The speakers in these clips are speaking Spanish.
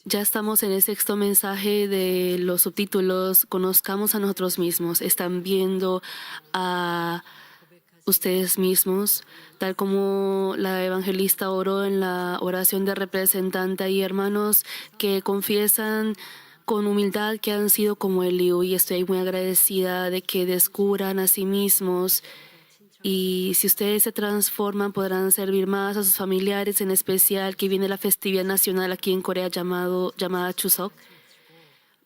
Ya estamos en el sexto mensaje de los subtítulos. Conozcamos a nosotros mismos. Están viendo a ustedes mismos, tal como la evangelista oró en la oración de representante. Hay hermanos que confiesan con humildad que han sido como Eliú, y estoy muy agradecida de que descubran a sí mismos. Y si ustedes se transforman, podrán servir más a sus familiares, en especial que viene la festividad nacional aquí en Corea llamada Chuseok.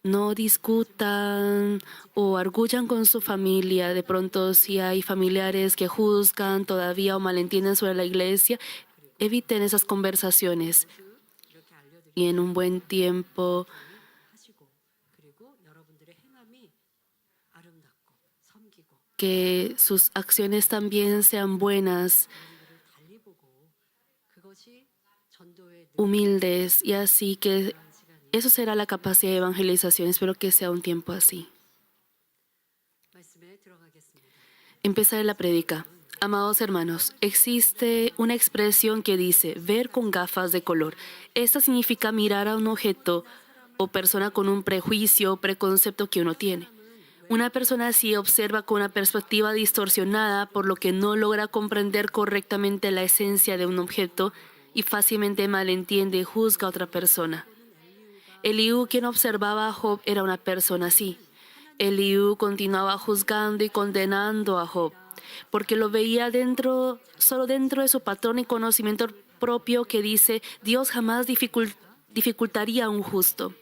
No discutan o arguyan con su familia. De pronto, si hay familiares que juzgan todavía o malentienden sobre la iglesia, eviten esas conversaciones. Y en un buen tiempo, que sus acciones también sean buenas, humildes, y así que eso será la capacidad de evangelización. Espero que sea un tiempo así. Empezaré la prédica. Amados hermanos, existe una expresión que dice ver con gafas de color. Esta significa mirar a un objeto o persona con un prejuicio o preconcepto que uno tiene. Una persona así observa con una perspectiva distorsionada, por lo que no logra comprender correctamente la esencia de un objeto y fácilmente malentiende y juzga a otra persona. Eliú, quien observaba a Job, era una persona así. Eliú continuaba juzgando y condenando a Job, porque lo veía solo dentro de su patrón y conocimiento propio que dice: Dios jamás dificultaría a un justo.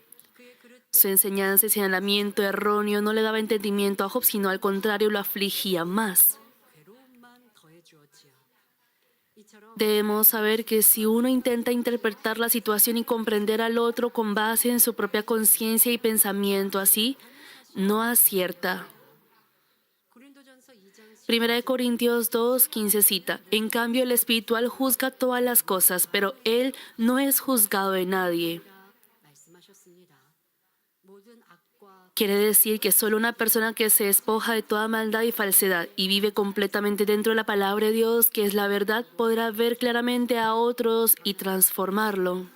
Su enseñanza y señalamiento erróneo no le daba entendimiento a Job, sino al contrario lo afligía más. Debemos saber que si uno intenta interpretar la situación y comprender al otro con base en su propia conciencia y pensamiento, así no acierta. Primera de Corintios 2:15 cita: en cambio el espiritual juzga todas las cosas, pero él no es juzgado de nadie. Quiere decir que solo una persona que se despoja de toda maldad y falsedad y vive completamente dentro de la palabra de Dios, que es la verdad, podrá ver claramente a otros y transformarlo.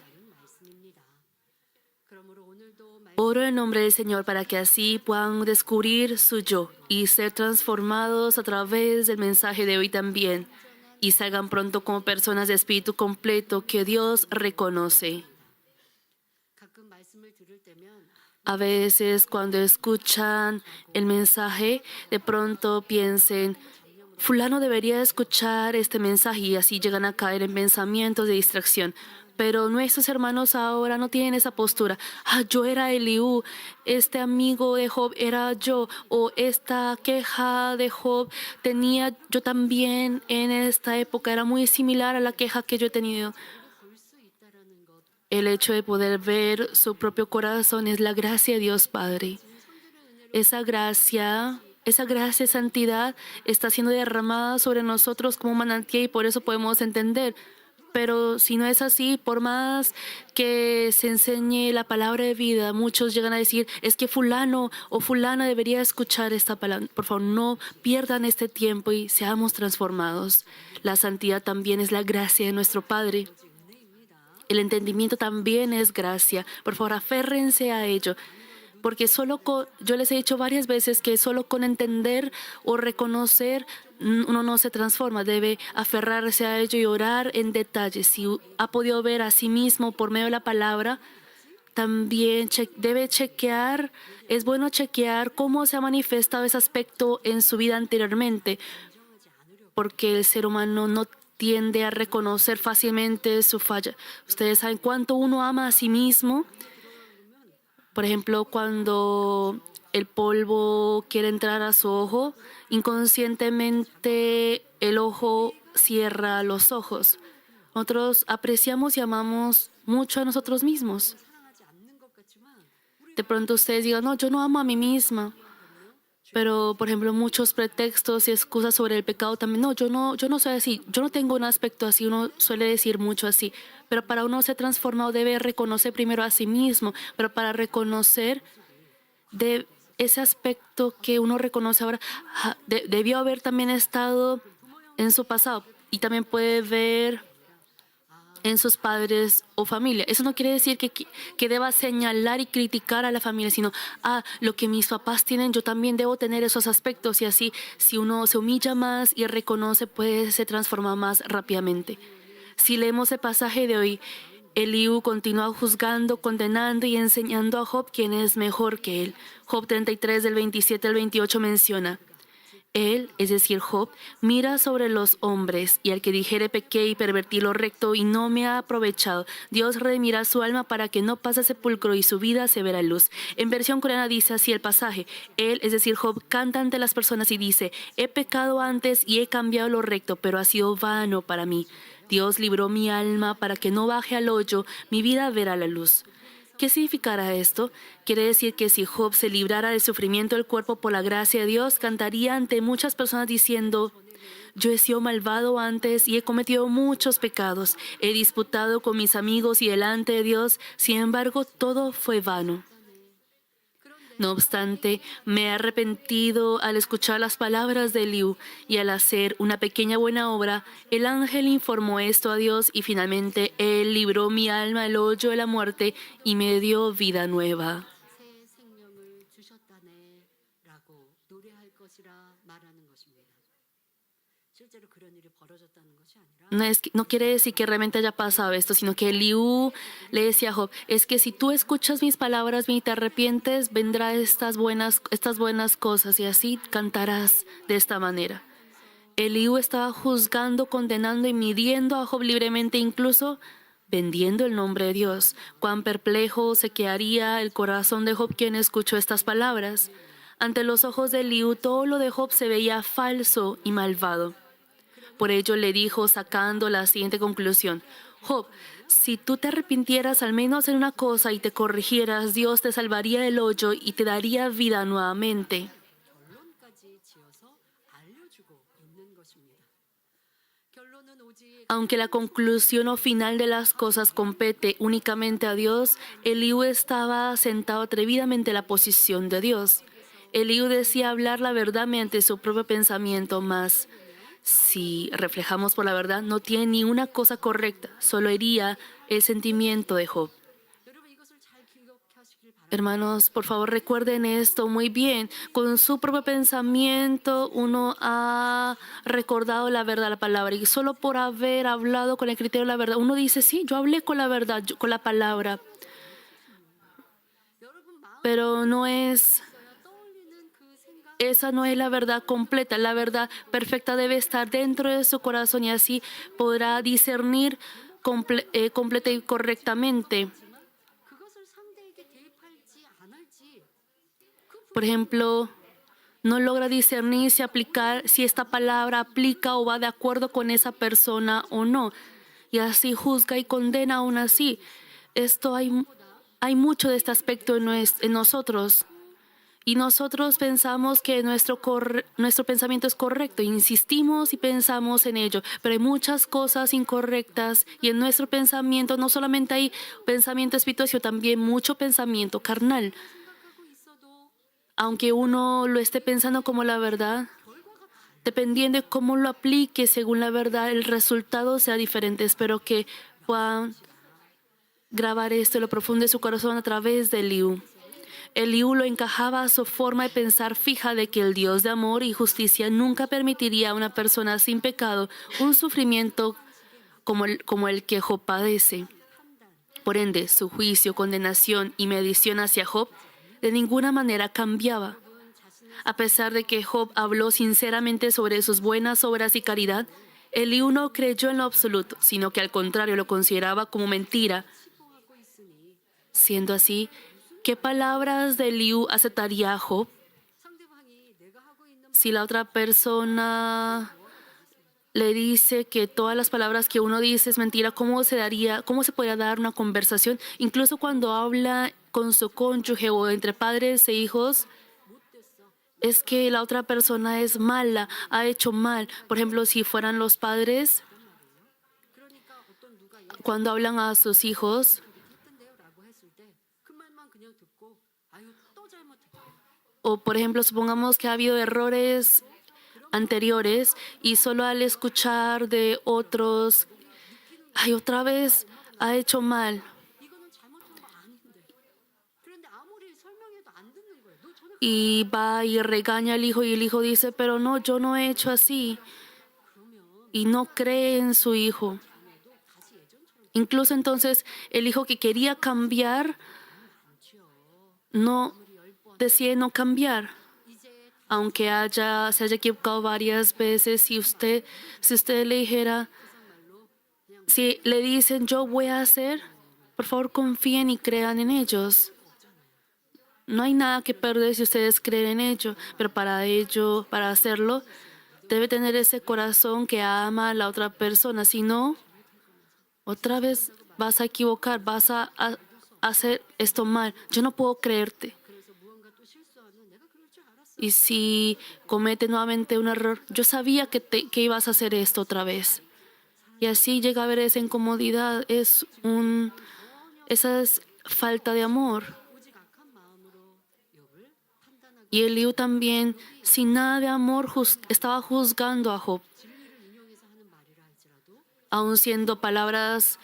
Oro en nombre del Señor para que así puedan descubrir su yo y ser transformados a través del mensaje de hoy también, y salgan pronto como personas de espíritu completo que Dios reconoce. A veces cuando escuchan el mensaje, de pronto piensen: fulano debería escuchar este mensaje, y así llegan a caer en pensamientos de distracción. Pero nuestros hermanos ahora no tienen esa postura. Yo era Eliú, este amigo de Job era yo, o esta queja de Job tenía yo también en esta época, era muy similar a la queja que yo he tenido. El hecho de poder ver su propio corazón es la gracia de Dios Padre. Esa gracia y santidad está siendo derramada sobre nosotros como manantial, y por eso podemos entender. Pero si no es así, por más que se enseñe la palabra de vida, muchos llegan a decir: es que fulano o fulana debería escuchar esta palabra. Por favor, no pierdan este tiempo y seamos transformados. La santidad también es la gracia de nuestro Padre. El entendimiento también es gracia. Por favor, aférrense a ello. Porque yo les he dicho varias veces que solo con entender o reconocer uno no se transforma. Debe aferrarse a ello y orar en detalle. Si ha podido ver a sí mismo por medio de la palabra, también debe chequear. Es bueno chequear cómo se ha manifestado ese aspecto en su vida anteriormente, porque el ser humano no tiende a reconocer fácilmente su falla. Ustedes saben cuánto uno ama a sí mismo. Por ejemplo, cuando el polvo quiere entrar a su ojo, inconscientemente el ojo cierra los ojos. Nosotros apreciamos y amamos mucho a nosotros mismos. De pronto ustedes digan: no, yo no amo a mí misma. Pero, por ejemplo, muchos pretextos y excusas sobre el pecado también. No, yo no soy así. Yo no tengo un aspecto así. Uno suele decir mucho así. Pero para uno ser transformado debe reconocer primero a sí mismo. Pero para reconocer de ese aspecto que uno reconoce ahora, debió haber también estado en su pasado. Y también puede ver en sus padres o familia. Eso no quiere decir que deba señalar y criticar a la familia, sino, lo que mis papás tienen, yo también debo tener esos aspectos. Y así, si uno se humilla más y reconoce, pues se transforma más rápidamente. Si leemos el pasaje de hoy, Eliú continúa juzgando, condenando y enseñando a Job quién es mejor que él. Job 33, del 27 al 28 menciona: Él, es decir, Job, mira sobre los hombres, y al que dijere pequé y pervertí lo recto y no me ha aprovechado, Dios redimirá su alma para que no pase sepulcro y su vida se verá luz. En versión coreana dice así el pasaje: Él, es decir, Job, canta ante las personas y dice: he pecado antes y he cambiado lo recto, pero ha sido vano para mí. Dios libró mi alma para que no baje al hoyo, mi vida verá la luz. ¿Qué significará esto? Quiere decir que si Job se librara del sufrimiento del cuerpo por la gracia de Dios, cantaría ante muchas personas diciendo: yo he sido malvado antes y he cometido muchos pecados, he disputado con mis amigos y delante de Dios, sin embargo todo fue vano. No obstante, me he arrepentido al escuchar las palabras de Eliú, y al hacer una pequeña buena obra, el ángel informó esto a Dios y finalmente Él libró mi alma del hoyo de la muerte y me dio vida nueva. 새 생명을 주셨다네라고 노래할 것이라 말하는 것입니다. 실제로 그런 일이 벌어졌다는 것이 아니라 No quiere decir que realmente haya pasado esto, sino que Eliú le decía a Job: es que si tú escuchas mis palabras y te arrepientes, vendrá estas buenas cosas, y así cantarás de esta manera. Eliú estaba juzgando, condenando y midiendo a Job libremente, incluso vendiendo el nombre de Dios. Cuán perplejo se quedaría el corazón de Job quien escuchó estas palabras. Ante los ojos de Eliú, todo lo de Job se veía falso y malvado. Por ello le dijo, sacando la siguiente conclusión: Job, si tú te arrepintieras al menos en una cosa y te corrigieras, Dios te salvaría del hoyo y te daría vida nuevamente. 결론까지 지어서 알려주고 있는 것입니다. 결론은 오직 Aunque la conclusión o final de las cosas compete únicamente a Dios, Eliú estaba sentado atrevidamente en la posición de Dios. Eliú decía hablar la verdad mediante su propio pensamiento, mas si reflejamos por la verdad, no tiene ni una cosa correcta, solo hería el sentimiento de Job. 여러분 이것을 잘 기억하시길 바랍니다. Hermanos, por favor recuerden esto muy bien. Con su propio pensamiento uno ha recordado la verdad, la palabra, y solo por haber hablado con el criterio de la verdad, uno dice: sí, yo hablé con la verdad, con la palabra, 여러분 마음에 pero no es... 있어야 떠올리는 그 생각 Esa no es la verdad completa. La verdad perfecta debe estar dentro de su corazón, y así podrá discernir completa y correctamente. 그것을 상대에게 대입할지 안 할지 Por ejemplo, no logra discernir si esta palabra aplica o va de acuerdo con esa persona o no. Y así juzga y condena aún así. Hay mucho de este aspecto en nosotros. Y nosotros pensamos que nuestro pensamiento es correcto, insistimos y pensamos en ello, pero hay muchas cosas incorrectas, y en nuestro pensamiento no solamente hay pensamiento espiritual, sino también mucho pensamiento carnal. 생각하고 있어도 Aunque uno lo esté pensando como la verdad, dependiendo de cómo lo aplique según la verdad, el resultado sea diferente. Espero que puedan grabar esto en lo profundo de su corazón a través de Eliú. Eliú lo encajaba a su forma de pensar fija de que el Dios de amor y justicia nunca permitiría a una persona sin pecado un sufrimiento como el que Job padece. Por ende, su juicio, condenación y medición hacia Job de ninguna manera cambiaba. A pesar de que Job habló sinceramente sobre sus buenas obras y caridad, Eliú no creyó en lo absoluto, sino que al contrario lo consideraba como mentira. 시봉하고 있으니 Siendo así, ¿qué palabras de Eliú aceptaría a Job? 상대방이 내가 하고 있는 Si la otra persona le dice que todas las palabras que uno dice es mentira, cómo se podría dar una conversación? Incluso cuando habla con su cónyuge o entre padres e hijos, es que la otra persona es mala, ha hecho mal. Por ejemplo, si fueran los padres, 그러니까 어떤 누가 cuando hablan a sus hijos, 했던데요라고 했을 때 그 말만 그냥 듣고 아유 또 잘못했다. o por ejemplo, supongamos que ha habido errores anteriores, y solo al escuchar de otros ay, otra vez ha hecho mal. 이거는 잘못한 거 아닌데. 그런데 아무리 설명해도 안 듣는 거예요. 너 전에 Y va y regaña al hijo y el hijo dice, pero no, yo no he hecho así. 그러면 Y no cree en su hijo. 자녀도 다시 예전처럼 Incluso entonces el hijo que quería cambiar 않지요. no 아무리 10번 decide no cambiar. 이제 Aunque se haya equivocado varias veces, si usted le dijera, 말로 그냥 si le dicen yo voy a hacer, por favor confíen y crean en ellos. No hay nada que perder si ustedes creen en ello, pero para hacerlo, debe tener ese corazón que ama a la otra persona. Si no, otra vez vas a equivocar, vas a hacer esto mal. Yo no puedo creerte. 그래서 무언가 또 실수하면 내가 그럴 줄 알았어. Y si comete nuevamente un error, yo sabía que ibas a hacer esto otra vez. Y así llega a haber esa incomodidad. Esa es falta de amor. 오직 악한 마음으로 욥을 판단하고 Y Eliú también, sin nada de amor, estaba juzgando a Job, 진리를 인용해서 하는 말이라 할지라도 aun siendo palabras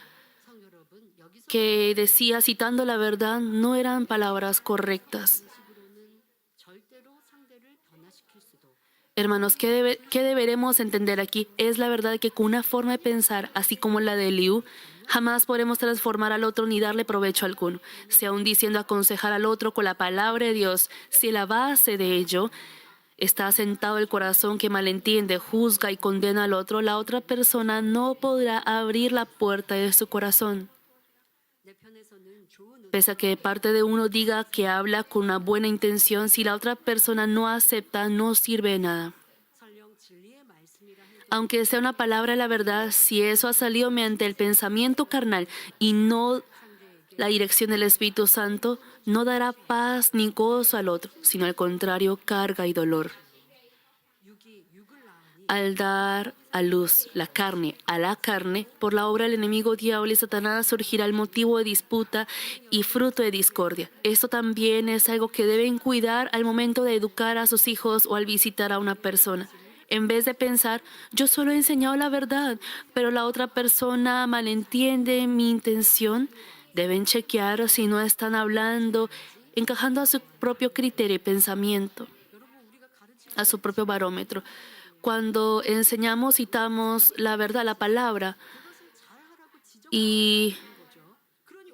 성 여러분 여기서 que decía, citando la verdad, no eran palabras correctas. 식으로는 절대로 상대를 변화시킬 수도 Hermanos, ¿qué deberemos entender aquí? Es la verdad que con una forma de pensar, así como la de Eliú, jamás podremos transformar al otro ni darle provecho alguno. Si aún diciendo aconsejar al otro con la palabra de Dios, si la base de ello está asentado el corazón que malentiende, juzga y condena al otro, la otra persona no podrá abrir la puerta de su corazón. 내 편에서는 좋은 Pese a que de parte de uno diga que habla con una buena intención, si la otra persona no acepta, no sirve de nada. 설령 진리의 말씀이라 해도 Aunque sea una palabra de la verdad, si eso ha salido mediante el pensamiento carnal y no la dirección del Espíritu Santo, no dará paz ni gozo al otro, sino al contrario, carga y dolor. 육을 낳으니 Al dar a luz la carne a la carne, por la obra del enemigo diablo y Satanás surgirá el motivo de disputa y fruto de discordia. Esto también es algo que deben cuidar al momento de educar a sus hijos o al visitar a una persona. En vez de pensar, yo solo he enseñado la verdad, pero la otra persona malentiende mi intención, deben chequear si no están hablando, encajando a su propio criterio y pensamiento, a su propio barómetro. Cuando enseñamos, citamos la verdad, la palabra, y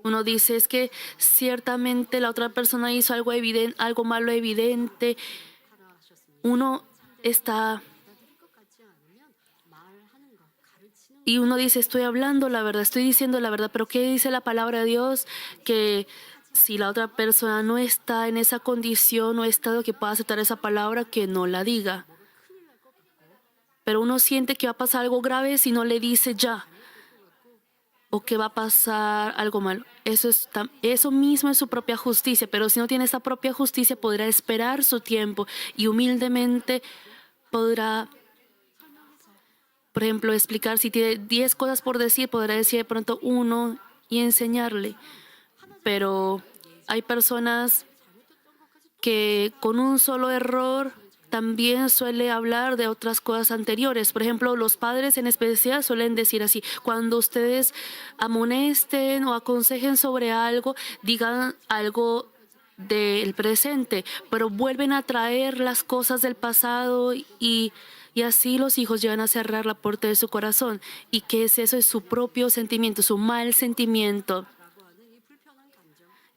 uno dice es que ciertamente la otra persona hizo algo evidente, algo malo evidente, uno está 것 같지 않으면 말하는 거 가르치는 y uno dice estoy hablando la verdad, estoy diciendo la verdad, pero ¿qué dice la palabra de Dios? Que si la otra persona no está en esa condición o estado que pueda aceptar esa palabra, que no la diga. Pero uno siente que va a pasar algo grave si no le dice ya, o que va a pasar algo malo. Eso mismo es su propia justicia, pero si no tiene esa propia justicia podrá esperar su tiempo y humildemente podrá, por ejemplo, explicar si tiene 10 cosas por decir, podrá decir de pronto uno y enseñarle. Pero hay personas que con un solo error también suele hablar de otras cosas anteriores. Por ejemplo, los padres en especial suelen decir así, cuando ustedes amonesten o aconsejen sobre algo, digan algo del presente, pero vuelven a traer las cosas del pasado y así los hijos llegan a cerrar la puerta de su corazón. ¿Y qué es eso? Es su propio sentimiento, su mal sentimiento.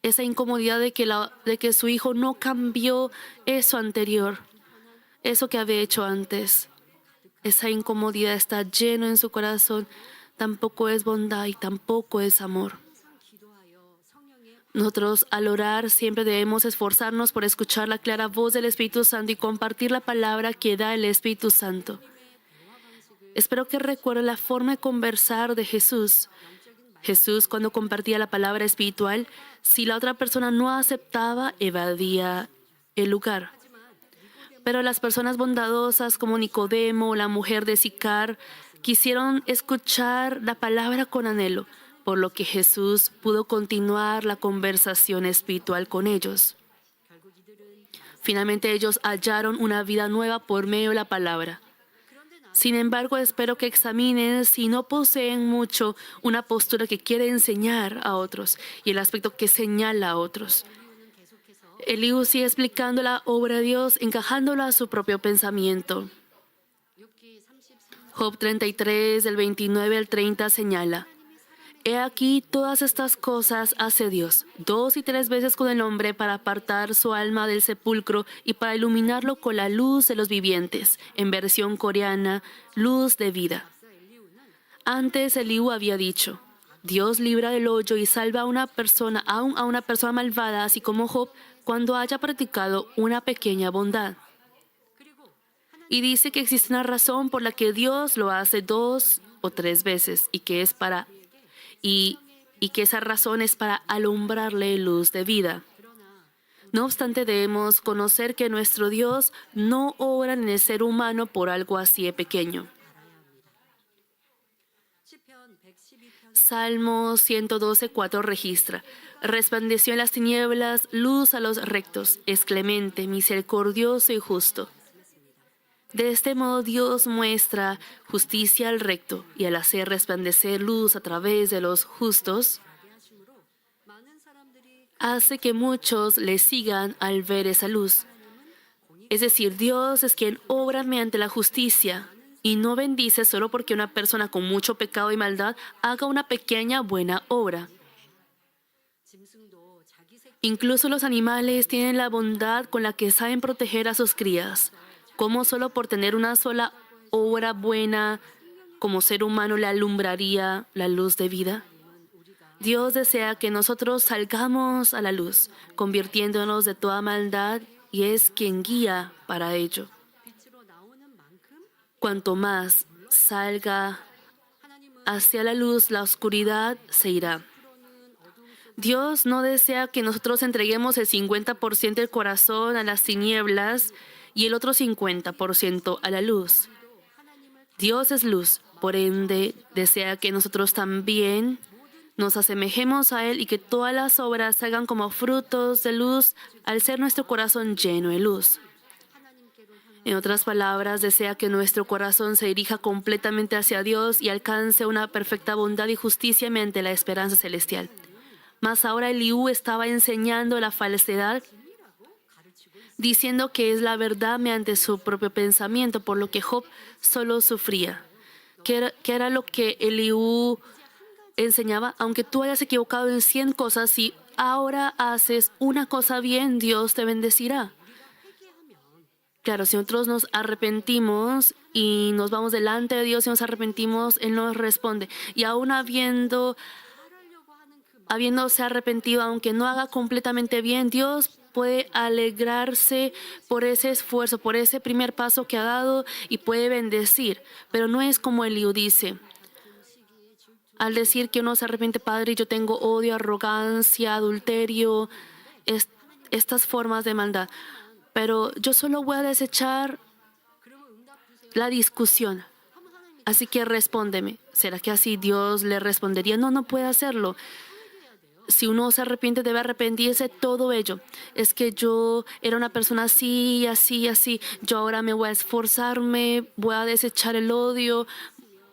Esa incomodidad de que su hijo no cambió eso anterior, eso que había hecho antes. Esa incomodidad está lleno en su corazón. Tampoco es bondad y tampoco es amor. Nosotros al orar siempre debemos esforzarnos por escuchar la clara voz del Espíritu Santo y compartir la palabra que da el Espíritu Santo. Espero que recuerden la forma de conversar de Jesús. Jesús, cuando compartía la palabra espiritual, si la otra persona no aceptaba, evadía el lugar. Pero las personas bondadosas como Nicodemo o la mujer de Sicar quisieron escuchar la palabra con anhelo, por lo que Jesús pudo continuar la conversación espiritual con ellos. Finalmente ellos hallaron una vida nueva por medio de la palabra. Sin embargo, espero que examinen si no poseen mucho una postura que quiere enseñar a otros y el aspecto que señala a otros. Eliú sigue explicando la obra de Dios, encajándola a su propio pensamiento. Job 33, del 29 al 30 señala: He aquí todas estas cosas hace Dios, 2 y 3 veces con el hombre para apartar su alma del sepulcro y para iluminarlo con la luz de los vivientes. En versión coreana, luz de vida. Antes Eliú había dicho: Dios libra del hoyo y salva a una persona, aun a una persona malvada, así como Job, cuando haya practicado una pequeña bondad. Y dice que existe una razón por la que Dios lo hace 2 o 3 veces y que es para y que esa razón es para alumbrarle luz de vida. No obstante, debemos conocer que nuestro Dios no obra en el ser humano por algo así de pequeño. Salmo 112:4 registra: Resplandeció en las tinieblas luz a los rectos, es clemente, misericordioso y justo. De este modo Dios muestra justicia al recto y al hacer resplandecer luz a través de los justos, hace que muchos le sigan al ver esa luz. Es decir, Dios es quien obra mediante la justicia y no bendice solo porque una persona con mucho pecado y maldad haga una pequeña buena obra. Incluso los animales tienen la bondad con la que saben proteger a sus crías. ¿Cómo solo por tener una sola obra buena como ser humano le alumbraría la luz de vida? Dios desea que nosotros salgamos a la luz, convirtiéndonos de toda maldad, y es quien guía para ello. Cuanto más salga hacia la luz, la oscuridad se irá. Dios no desea que nosotros entreguemos el 50% del corazón a las tinieblas y el otro 50% a la luz. Dios es luz, por ende desea que nosotros también nos asemejemos a Él y que todas las obras salgan como frutos de luz al ser nuestro corazón lleno de luz. En otras palabras, desea que nuestro corazón se dirija completamente hacia Dios y alcance una perfecta bondad y justicia mediante la esperanza celestial. Mas ahora Eliú estaba enseñando la falsedad, diciendo que es la verdad mediante su propio pensamiento, por lo que Job solo sufría. ¿Qué era lo que Eliú enseñaba? Aunque tú hayas equivocado en 100 cosas, si ahora haces una cosa bien, Dios te bendecirá. Claro, si nosotros nos arrepentimos y nos vamos delante de Dios y nos arrepentimos, Él nos responde. Y aún habiéndose arrepentido, aunque no haga completamente bien, Dios puede alegrarse por ese esfuerzo, por ese primer paso que ha dado y puede bendecir. Pero no es como Eliú dice. Al decir que uno se arrepiente, Padre, yo tengo odio, arrogancia, adulterio, estas formas de maldad. Pero yo solo voy a desechar la discusión. Así que respóndeme. ¿Será que así Dios le respondería? No, no puede hacerlo. Si uno se arrepiente, debe arrepentirse todo ello. Es que yo era una persona así, así, así. Yo ahora me voy a esforzarme, voy a desechar el odio,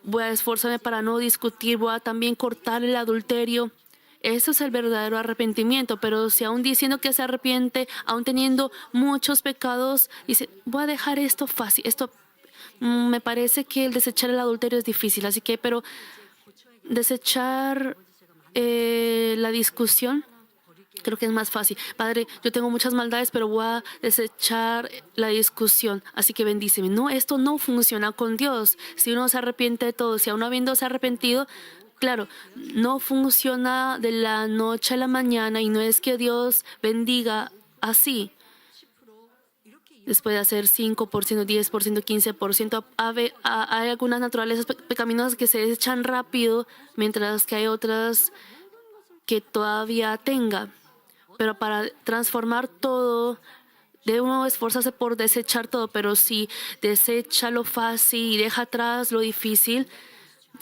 voy a esforzarme para no discutir, voy a también cortar el adulterio. Eso es el verdadero arrepentimiento. Pero si aún diciendo que se arrepiente, aún teniendo muchos pecados, dice, voy a dejar esto fácil. Esto me parece que el desechar el adulterio es difícil. Así que, pero desechar la discusión, creo que es más fácil. Padre, yo tengo muchas maldades, pero voy a desechar la discusión. Así que bendíceme. No, esto no funciona con Dios. Si uno se arrepiente de todo, si aún habiéndose arrepentido, claro, no funciona de la noche a la mañana y no es que Dios bendiga así. Después de hacer 5%, 10%, 15%, hay algunas naturalezas pecaminosas que se desechan rápido, mientras que hay otras que todavía tenga. Pero para transformar todo, debe uno esforzarse por desechar todo. Pero si desecha lo fácil y deja atrás lo difícil,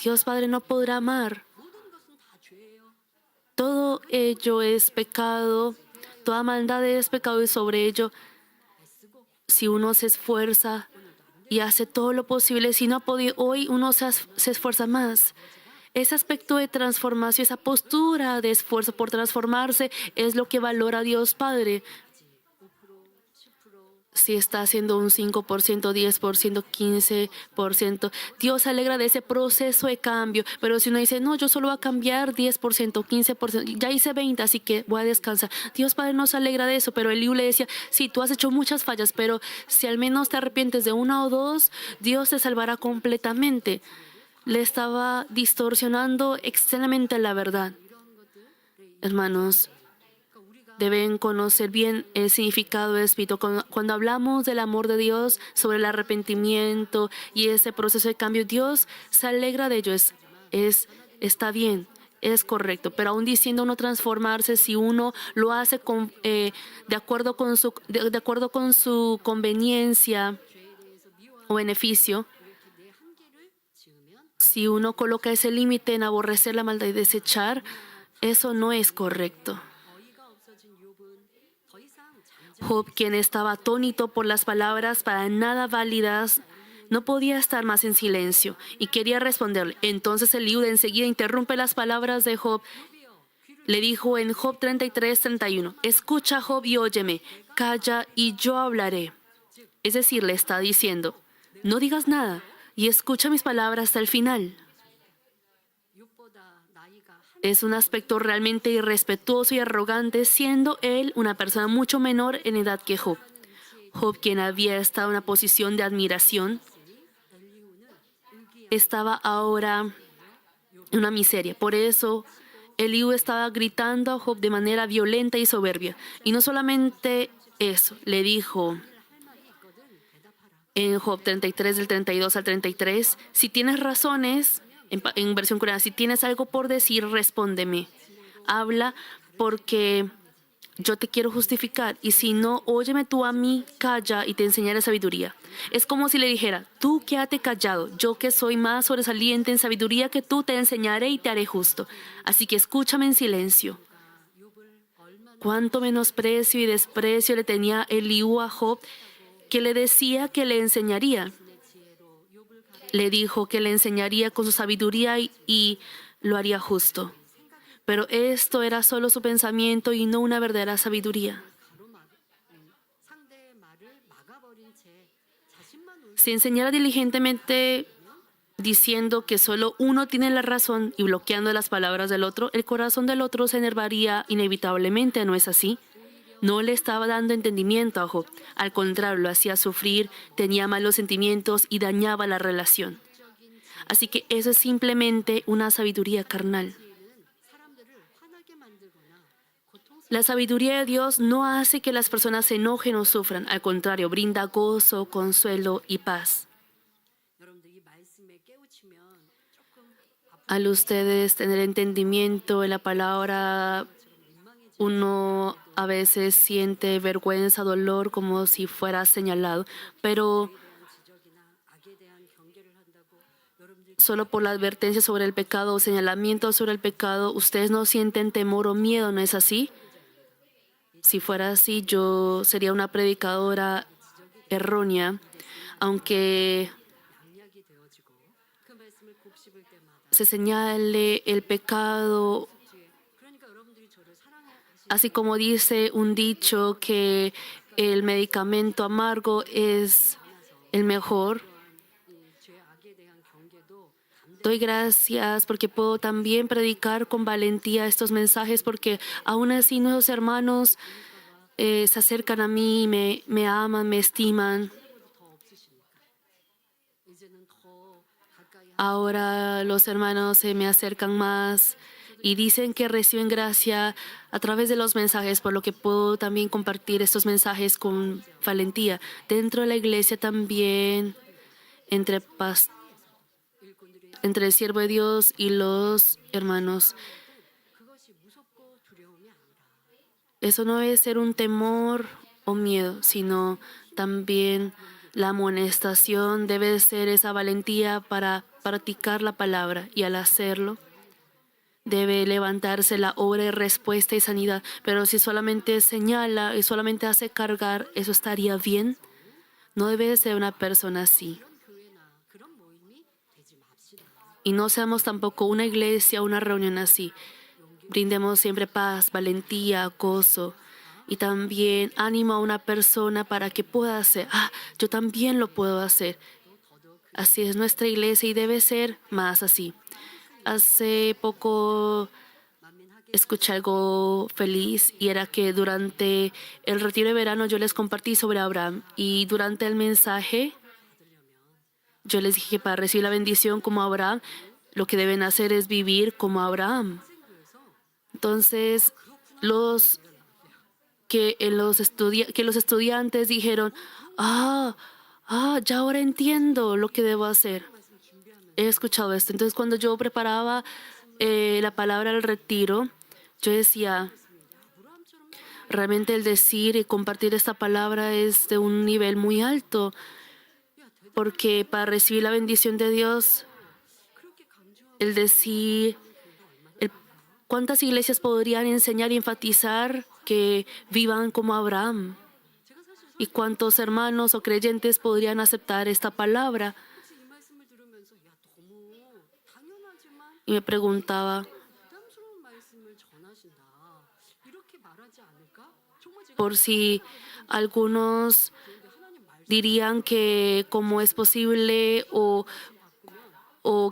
Dios Padre no podrá amar. Todo ello es pecado, toda maldad es pecado y sobre ello, si uno se esfuerza, y hace todo lo posible. Si no ha podido hoy, uno se esfuerza más. Ese aspecto de transformación, esa postura de esfuerzo por transformarse es lo que valora Dios Padre. Si está haciendo un 5%, 10%, 15%, Dios se alegra de ese proceso de cambio. Pero si uno dice, no, yo solo voy a cambiar 10%, 15%, ya hice 20%, así que voy a descansar. Dios Padre no se alegra de eso, pero Eliú le decía, sí, tú has hecho muchas fallas, pero si al menos te arrepientes de una o dos, Dios te salvará completamente. Le estaba distorsionando externamente la verdad. Hermanos, deben conocer bien el significado del Espíritu. Cuando hablamos del amor de Dios, sobre el arrepentimiento y ese proceso de cambio, Dios se alegra de ello. Está bien, es correcto. Pero aún diciendo no transformarse, si uno lo hace de acuerdo con su conveniencia o beneficio, si uno coloca ese límite en aborrecer la maldad y desechar, eso no es correcto. Job, quien estaba atónito por las palabras para nada válidas, no podía estar más en silencio y quería responderle. Entonces Eliú enseguida interrumpe las palabras de Job. Le dijo en Job 33:31, escucha, Job, y óyeme, calla y yo hablaré. Es decir, le está diciendo, no digas nada y escucha mis palabras hasta el final. Es un aspecto realmente irrespetuoso y arrogante, siendo él una persona mucho menor en edad que Job. Job, quien había estado en una posición de admiración, estaba ahora en una miseria. Por eso, Eliú estaba gritando a Job de manera violenta y soberbia. Y no solamente eso, le dijo en Job 33, del 32 al 33, si tienes razones, en versión coreana, si tienes algo por decir, respóndeme. Habla porque yo te quiero justificar. Y si no, óyeme tú a mí, calla y te enseñaré sabiduría. Es como si le dijera, tú quédate callado. Yo que soy más sobresaliente en sabiduría que tú, te enseñaré y te haré justo. Así que escúchame en silencio. Cuánto menosprecio y desprecio le tenía Eliú a Job, que le decía que le enseñaría. Le dijo que le enseñaría con su sabiduría y lo haría justo. Pero esto era solo su pensamiento y no una verdadera sabiduría. Si enseñara diligentemente diciendo que solo uno tiene la razón y bloqueando las palabras del otro, el corazón del otro se enervaría inevitablemente, ¿no es así? No le estaba dando entendimiento a Job. Al contrario, lo hacía sufrir, tenía malos sentimientos y dañaba la relación. Así que eso es simplemente una sabiduría carnal. La sabiduría de Dios no hace que las personas se enojen o sufran. Al contrario, brinda gozo, consuelo y paz. Al ustedes tener entendimiento en la palabra, uno a veces siente vergüenza, dolor, como si fuera señalado, pero solo por la advertencia sobre el pecado o señalamiento sobre el pecado, ustedes no sienten temor o miedo, ¿no es así? Si fuera así, yo sería una predicadora errónea, aunque se señale el pecado. Así como dice un dicho que el medicamento amargo es el mejor. Doy gracias porque puedo también predicar con valentía estos mensajes, porque aún así nuestros hermanos se acercan a mí, me aman, me estiman. Ahora los hermanos se me acercan más y dicen que reciben gracia a través de los mensajes, por lo que puedo también compartir estos mensajes con valentía. Dentro de la iglesia también, entre el siervo de Dios y los hermanos. Eso no debe ser un temor o miedo, sino también la amonestación debe ser esa valentía para practicar la palabra, y al hacerlo debe levantarse la obra de respuesta y sanidad. Pero si solamente señala y solamente hace cargar, ¿eso estaría bien? No debe ser una persona así. 그런 교회나 그런 모임이 되지 맙시다. Y no seamos tampoco una iglesia, una reunión así. Brindemos siempre paz, valentía, gozo. Y también ánimo a una persona para que pueda hacer. Yo también lo puedo hacer. Así es nuestra iglesia y debe ser más así. Hace poco escuché algo feliz y era que durante el retiro de verano yo les compartí sobre Abraham y durante el mensaje yo les dije que para recibir la bendición como Abraham, lo que deben hacer es vivir como Abraham. Entonces, que los estudiantes dijeron, ya ahora entiendo lo que debo hacer. He escuchado esto. Entonces, cuando yo preparaba la palabra al retiro, yo decía, realmente el decir y compartir esta palabra es de un nivel muy alto, porque para recibir la bendición de Dios, el decir, ¿cuántas iglesias podrían enseñar y enfatizar que vivan como Abraham? ¿Y cuántos hermanos o creyentes podrían aceptar esta palabra? 혹시 이 말씀을 들으면서 야 너무 당연하지만 Y me preguntaba, 부담스러운 말씀을 전하신다. 이렇게 말하지 않을까? 정말 제가 por si algunos 그런데 하나님 말씀 dirían que cómo es posible o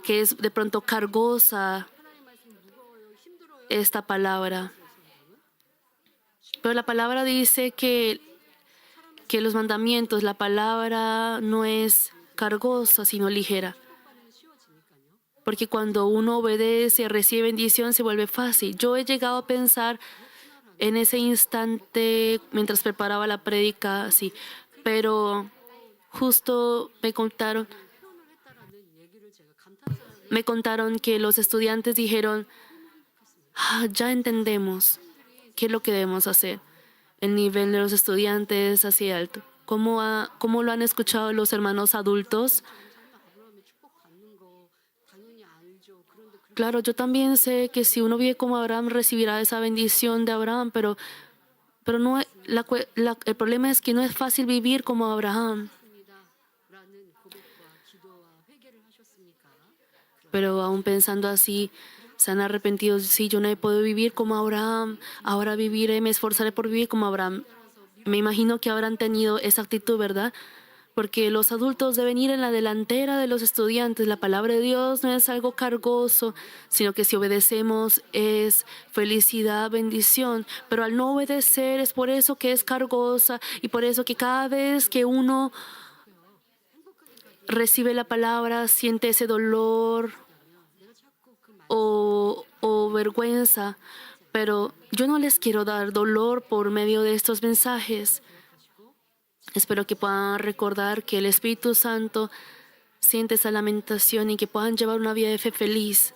que es de pronto cargosa 하나님 말씀 무거워요, 힘들어요. esta palabra. Pero la palabra dice que los mandamientos, la palabra no es cargosa, sino ligera. 수업하면 쉬워지니까요. Porque cuando uno obedece y recibe bendición se vuelve fácil. Yo he llegado a pensar en ese instante mientras preparaba la prédica, así. Pero justo 표현을 했다라는 얘기를 제가 감탄사를 me contaron que los estudiantes dijeron, ya entendemos qué es lo que debemos hacer. El nivel de los estudiantes así alto. ¿Cómo lo han escuchado los hermanos adultos? 정말 아브라함의 축복받는 거 당연히 알죠. 그런데 그 Claro, yo también sé que si uno vive como Abraham recibirá esa bendición de Abraham, pero no, el problema es que no es fácil vivir como Abraham. 라는 고백과 기도와 회개를 하셨습니까? Pero aún pensando así, se han arrepentido. Sí, yo no he podido vivir como Abraham. Ahora viviré, me esforzaré por vivir como Abraham. Me imagino que habrán tenido esa actitud, ¿verdad? Porque los adultos deben ir en la delantera de los estudiantes. La palabra de Dios no es algo cargoso, sino que si obedecemos es felicidad, bendición. Pero al no obedecer es por eso que es cargosa y por eso que cada vez que uno recibe la palabra siente ese dolor o vergüenza. Pero yo no les quiero dar dolor por medio de estos mensajes. Espero que puedan recordar que el Espíritu Santo siente esa lamentación y que puedan llevar una vida de fe feliz.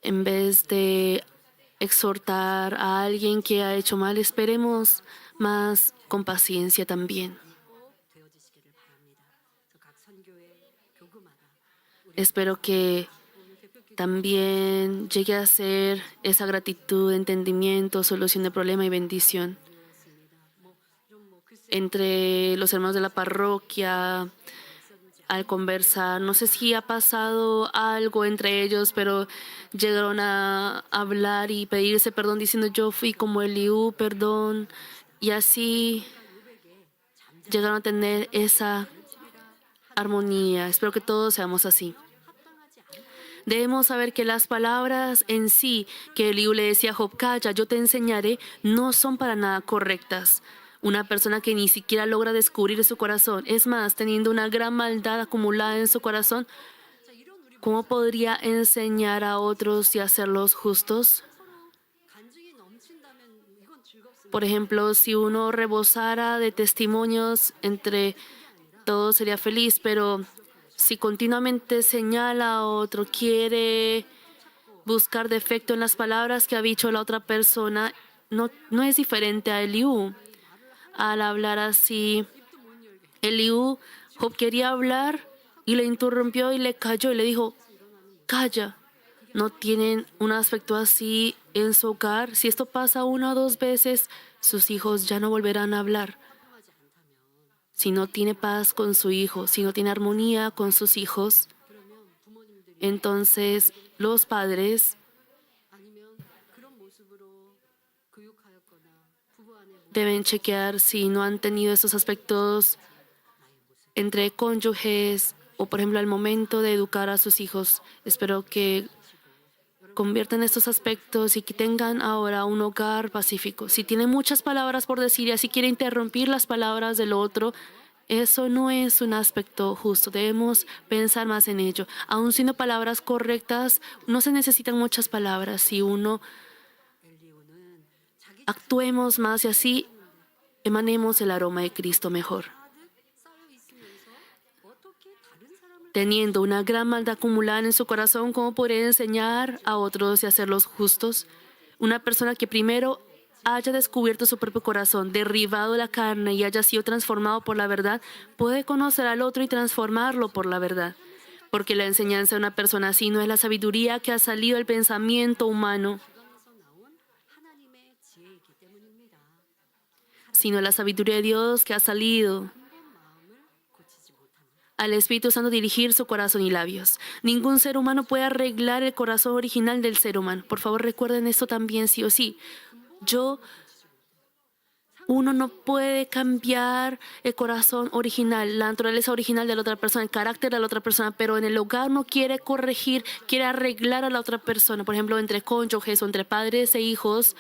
En vez de exhortar a alguien que ha hecho mal, esperemos más con paciencia también. 꼭 되어지시기를 바랍니다. 그래서 각 선교회 교구마다 Espero que también llegue a ser esa gratitud, entendimiento, solución de problema y bendición entre los hermanos de la parroquia. Al conversar, no sé si ha pasado algo entre ellos, pero llegaron a hablar y pedirse perdón diciendo yo fui como Eliú, perdón, y así llegaron a tener esa armonía. Espero que todos seamos así. Debemos saber que las palabras en sí que Eliú le decía a Job, calla, yo te enseñaré, no son para nada correctas. Una persona que ni siquiera logra descubrir su corazón, es más, teniendo una gran maldad acumulada en su corazón, ¿cómo podría enseñar a otros y hacerlos justos? 간증이 넘친다면 이건 즐겁습니다. Por ejemplo, si uno rebosara de testimonios entre todos sería feliz, pero si continuamente señala a otro, quiere buscar defecto en las palabras que ha dicho la otra persona, no es diferente a Eliú. Al hablar así, Job quería hablar y le interrumpió y le calló y le dijo, calla. No tienen un aspecto así en su hogar. Si esto pasa una o dos veces, sus hijos ya no volverán a hablar. si no tiene paz con su hijo, si no tiene armonía con sus hijos, 그러면 부모님들이 entonces los padres 아니면 그런 모습으로 교육하였거나 부부 안에 deben chequear si no han tenido esos aspectos entre cónyuges o, por ejemplo, al momento de educar a sus hijos. Espero que conviertan estos aspectos y que tengan ahora un hogar pacífico. Si tiene muchas palabras por decir y así quiere interrumpir las palabras del otro, eso no es un aspecto justo. Debemos pensar más en ello. Aun siendo palabras correctas, no se necesitan muchas palabras. Si uno 엘리오는 자기 actuemos más y así emanemos el aroma de Cristo mejor. 가득 쌓여 있으면서 어떻게 다른 사람을 Teniendo una gran maldad acumulada en su corazón, ¿cómo podría enseñar a otros y hacerlos justos? Una persona que primero haya descubierto su propio corazón, derribado la carne y haya sido transformado por la verdad, puede conocer al otro y transformarlo por la verdad. Porque la enseñanza de una persona así no es la sabiduría que ha salido del pensamiento humano, 주관에서 나온 하나님의 지혜이기 때문입니다. sino la sabiduría de Dios que ha salido 한번 마음을 고치지 못합니다. al Espíritu Santo dirigir su corazón y labios. Ningún ser humano puede arreglar el corazón original del ser humano. Por favor, recuerden esto también sí o sí. Uno no puede cambiar el corazón original, la naturaleza original de la otra persona, el carácter de la otra persona, pero en el hogar no quiere corregir, quiere arreglar a la otra persona. Por ejemplo, entre cónyuges o entre padres e hijos,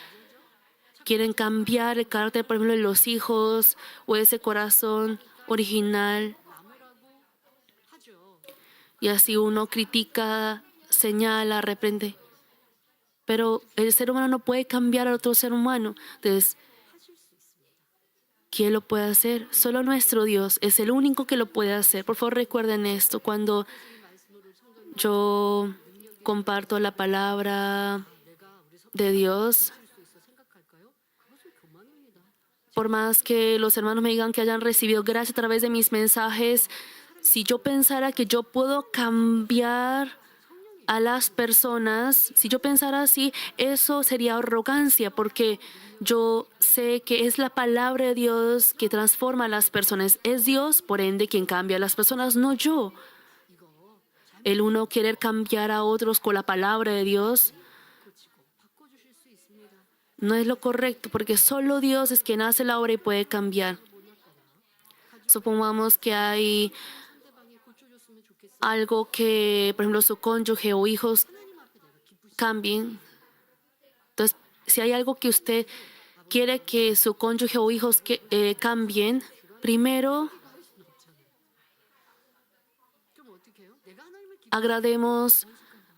quieren cambiar el carácter, por ejemplo, de los hijos o ese corazón original. 나무라고 하죠. Y así uno critica, señala, reprende. Pero el ser humano no puede cambiar a otro ser humano. Entonces, ¿quién lo puede hacer? Solo nuestro Dios es el único que lo puede hacer. Por favor, recuerden esto. Cuando yo comparto la palabra de Dios, 수 있어 생각할까요? 그것은 교만입니다. por más que los hermanos me digan que hayan recibido gracia a través de mis mensajes, si yo pensara que yo puedo cambiar a las personas, si yo pensara así, eso sería arrogancia, porque yo sé que es la palabra de Dios que transforma a las personas. Es Dios, por ende, quien cambia a las personas, no yo. El uno querer cambiar a otros con la palabra de Dios 바꿔주실 수 있습니다. no es lo correcto, porque solo Dios es quien hace la obra y puede cambiar. Supongamos que hay 상대방이 고쳐줬으면 좋겠어요. algo que, por ejemplo, su cónyuge o hijos cambien. Entonces, si hay algo que usted quiere que su cónyuge o hijos cambien, primero 그럼 어떻게 해요? 내가 하나님을 agrademos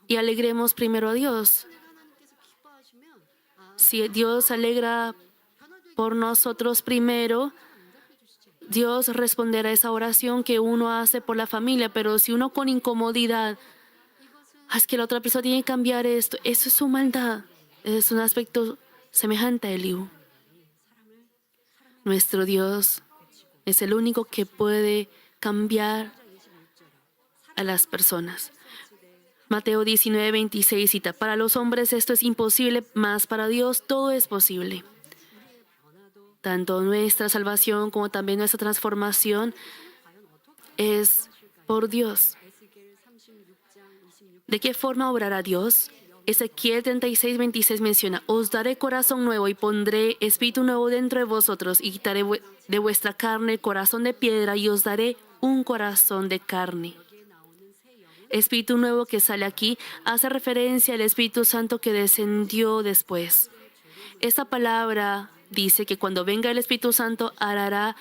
y alegremos primero a Dios. 내가 하나님께서 기뻐하시면 아, Si Dios se alegra por nosotros primero, Dios responderá a esa oración que uno hace por la familia. Pero si uno con incomodidad, es que la otra persona tiene que cambiar esto, eso es su maldad. Es un aspecto semejante a Eliú. Nuestro Dios es el único que puede cambiar a las personas. Mateo 19:26 cita: para los hombres esto es imposible, mas para Dios todo es posible. Tanto nuestra salvación como también nuestra transformación es por Dios. 에스겔 36장 26절 ¿De qué forma obrará Dios? Ezequiel 36:26 menciona: os daré corazón nuevo y pondré espíritu nuevo dentro de vosotros y quitaré de vuestra carne el corazón de piedra y os daré un corazón de carne. Espíritu nuevo que sale aquí hace referencia al Espíritu Santo que descendió después. Esta palabra dice que cuando venga el Espíritu Santo arará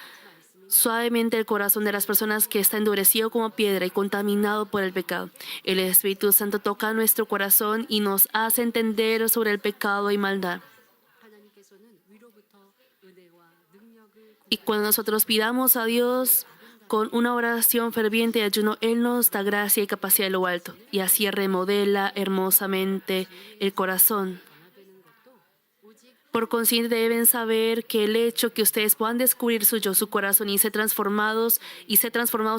suavemente el corazón de las personas que está endurecido como piedra y contaminado por el pecado. El Espíritu Santo toca nuestro corazón y nos hace entender sobre el pecado y maldad. 하나님께서는 위로부터 은혜와 능력을 Y cuando nosotros pidamos a Dios con una oración ferviente y ayuno, Él nos da gracia y capacidad de lo alto. Y así remodela hermosamente el corazón. Por consiguiente, deben saber que el hecho que ustedes puedan descubrir su yo, su corazón y ser transformados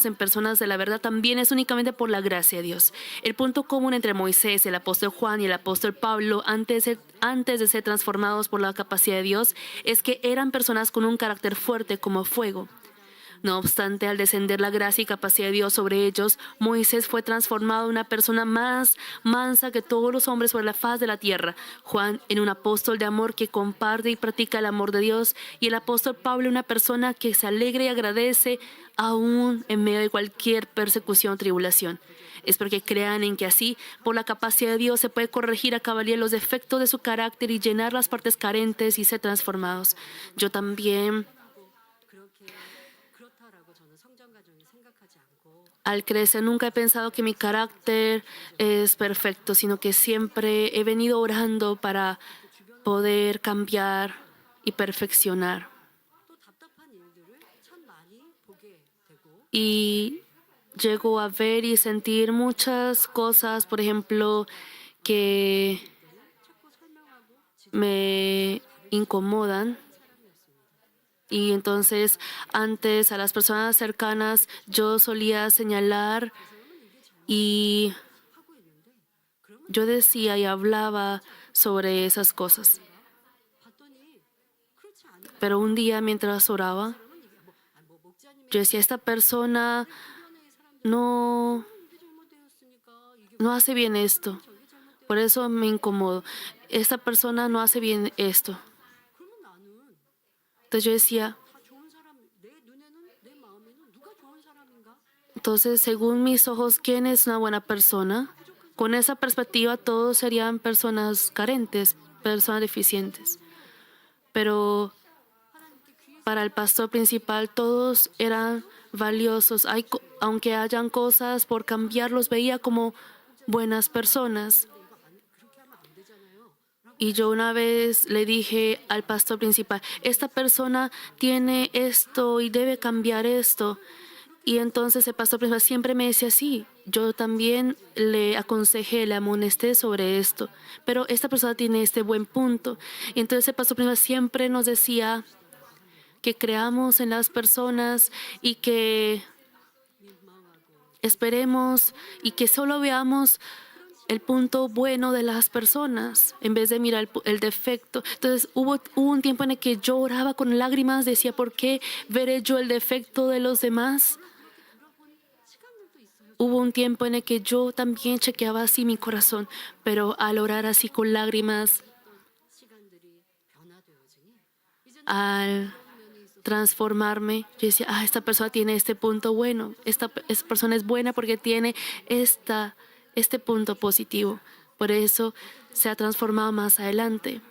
en personas de la verdad también es únicamente por la gracia de Dios. El punto común entre Moisés, el apóstol Juan y el apóstol Pablo antes de ser transformados por la capacidad de Dios es que eran personas con un carácter fuerte como fuego. No obstante, al descender la gracia y capacidad de Dios sobre ellos, Moisés fue transformado en una persona más mansa que todos los hombres sobre la faz de la tierra. Juan, en un apóstol de amor que comparte y practica el amor de Dios. Y el apóstol Pablo, una persona que se alegra y agradece aún en medio de cualquier persecución o tribulación. Espero que crean en que así, por la capacidad de Dios, se puede corregir a cabalidad los defectos de su carácter y llenar las partes carentes y ser transformados. Yo también, 그렇게 그렇다라고 저는 성장 과정에 생각하지 않고 al crecer, nunca he pensado que mi carácter es perfecto, sino que siempre he venido orando para poder cambiar y perfeccionar. 또 답답한 일들을 참 많이 보게 되고 Y llego a ver y sentir muchas cosas, por ejemplo, que 자꾸 설명하고 me incomodan. Y entonces antes a las personas cercanas yo solía señalar y 하고 있는데 그러면 yo decía y hablaba sobre esas cosas. 봤더니 그렇지 않은 Pero un día mientras oraba, 사람은 이게 뭐 목자님의 yo decía, esta persona 주변의 사람들이 no, 이게 잘못되었으니까 이게 no hace bien esto. 저게 잘못되었 Por eso me incomodo. Esta persona no hace bien esto. 그러면 나는 Entonces yo decía, 다 좋은 사람 내 눈에는 내 마음에는 누가 좋은 사람인가? entonces según mis ojos, ¿quién es una buena persona? Con esa perspectiva todos serían personas carentes, personas deficientes. Pero para el pastor principal todos eran valiosos. Aunque hayan cosas por cambiar, los veía como buenas personas. 그렇게 하면 안 되잖아요. Y yo una vez le dije al pastor principal, esta persona tiene esto y debe cambiar esto. Y entonces el pastor principal siempre me decía así. Yo también le aconsejé, le amonesté sobre esto. Pero esta persona tiene este buen punto. Y entonces el pastor principal siempre nos decía que creamos en las personas y que esperemos y que solo veamos el punto bueno de las personas en vez de mirar el defecto. Entonces hubo un tiempo en el que yo oraba con lágrimas, decía, ¿por qué veré yo el defecto de los demás? Hubo un tiempo en el que yo también chequeaba así mi corazón, pero al orar así con lágrimas, 시간들이 변화되어지니 이제는 al transformarme, yo decía, esta persona tiene este punto bueno, esta persona es buena porque tiene este punto positivo. Por eso se ha transformado más adelante.